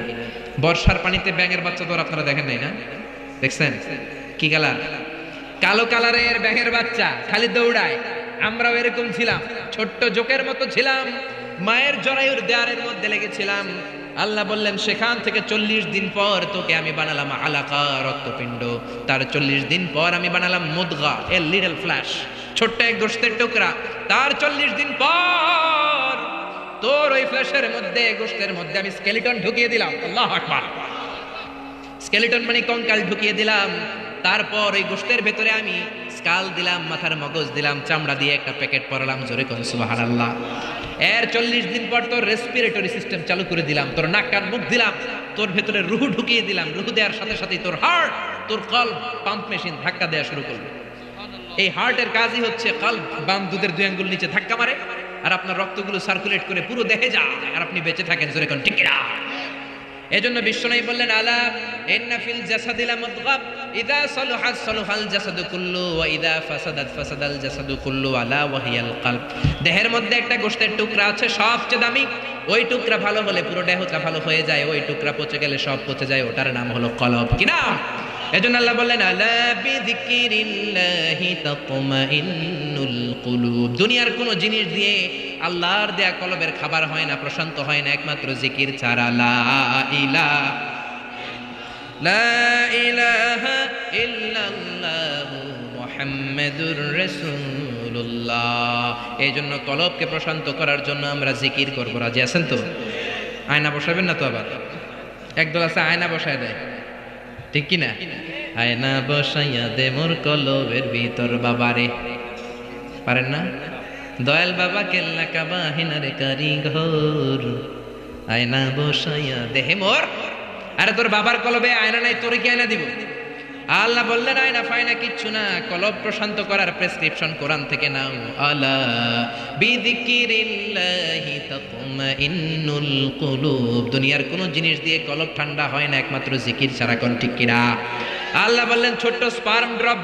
বর্ষার পানিতে ব্যাঙের বাচ্চা তো আপনারা দেখেন নাই না? দেখছেন? কি কালার? কালো কালারের ব্যাঙের বাচ্চা, খালি দৌড়ায়। আমরাও এরকম ছিলাম, ছোট্ট জোকের মতো ছিলাম, মায়ের জরায়ুর দেয়ারের মধ্যে লেগেছিলাম। আল্লাহ বললেন সেখান থেকে 40 দিন পর তোকে আমি বানালাম আলাকা, রক্তপিণ্ড। তার 40 দিন পর আমি বানালাম মুদগা, এ লিটল ফ্ল্যাশ, ছোট্ট এক গোশতের টুকরা। তার 40 দিন পর তোর ওই ফ্ল্যাশের মধ্যে, গোশতের মধ্যে আমি স্কেলিটন ঢুকিয়ে দিলাম। আল্লাহু আকবার। স্কেলিটন মানে কঙ্কাল ঢুকিয়ে দিলাম। তারপর ওই গোশতের ভেতরে আমি স্কাল দিলাম, মাথার মগজ দিলাম, চামড়া দিয়ে একটা প্যাকেট পরালাম, জোরে কোন সুবহানাল্লাহ। এর 40 দিন পর তোর রেসপিরেটরি সিস্টেম চালু করে দিলাম, তোর নাক কান মুখ দিলাম, তোর ভেতরে রুহ ঢুকিয়ে দিলাম। রুহ দেওয়ার সাথে সাথে তোর হার্ট, তোর কলব পাম্প মেশিন ধাক্কা দেওয়া শুরু করবে। এই হার্টের কাজই হচ্ছে কলব বাম দুধের 2 আঙ্গুল নিচে ধাক্কা মারে, আর আপনার রক্তগুলো সার্কুলেট করে পুরো দেহে যায়, আর আপনি বেঁচে থাকেন, জোরে কোন ঠিক কিনা? এজন্য বিশ্বনবী বললেন আলা ইন্না ফিল জাসাদি লামুদগা ইযা সালাহাত সালাহাল জাসাদু কুল্লু ওয়া ইযা ফাসাদাত ফাসাদাল জাসাদু কুল্লু আলা ওয়া হিয়াল কলব। দেহের মধ্যে একটা গোশতের টুকরা আছে সবচেয়ে দামি, ওই টুকরা ভালো হলে পুরো দেহটা ভালো হয়ে যায়, ওই টুকরা পচে গেলে সব পচে যায়, ওটার নাম হলো কলব। কি নাম? এজন্য আল্লাহ বললেন আলা বিযিকিরিল্লাহি তাতমাইন্নুল কুলুব। দুনিয়ার কোনো জিনিস দিয়ে আল্লাহর দেয়া কলবের খাবার হয় না, প্রশান্ত হয় না, একমাত্র জিকির ছাড়া। লা ইলাহা ইল্লাল্লাহু মুহাম্মাদুর রাসূলুল্লাহ। এই জন্য কলবকে প্রশান্ত করার জন্য আমরা জিকির করব। রাজি আছেন তো? আয়না বসাবেন না তো? আবার একদল আছে আয়না বসায় দেয়, ঠিক কি না? আয়না বসাইয়া দে মোর কলবের ভিতর বাবারে, পারেন না? দয়াল বাবা কেল্লা কাবা হিনারে কারিগর, আয়না বসাইয়া দেহে মোর। আরে তোর বাবার কলবে আয়না নাই, তোরে কি আয়না দিব? আল্লাহ বললেন আয়না ফায়না কিচ্ছু না, কলব প্রশান্ত করার প্রেসক্রিপশন কোরআন থেকে নাও। আলা বিযিকিরিল্লাহি তাতমাইন্নুল কুলুব। দুনিয়ার কোন জিনিস দিয়ে কলব ঠান্ডা হয় না, একমাত্র জিকির ছাড়া। কোন ঠিক কিনা? আল্লাহ বললেন ছোট্ট স্পার্ম ড্রপ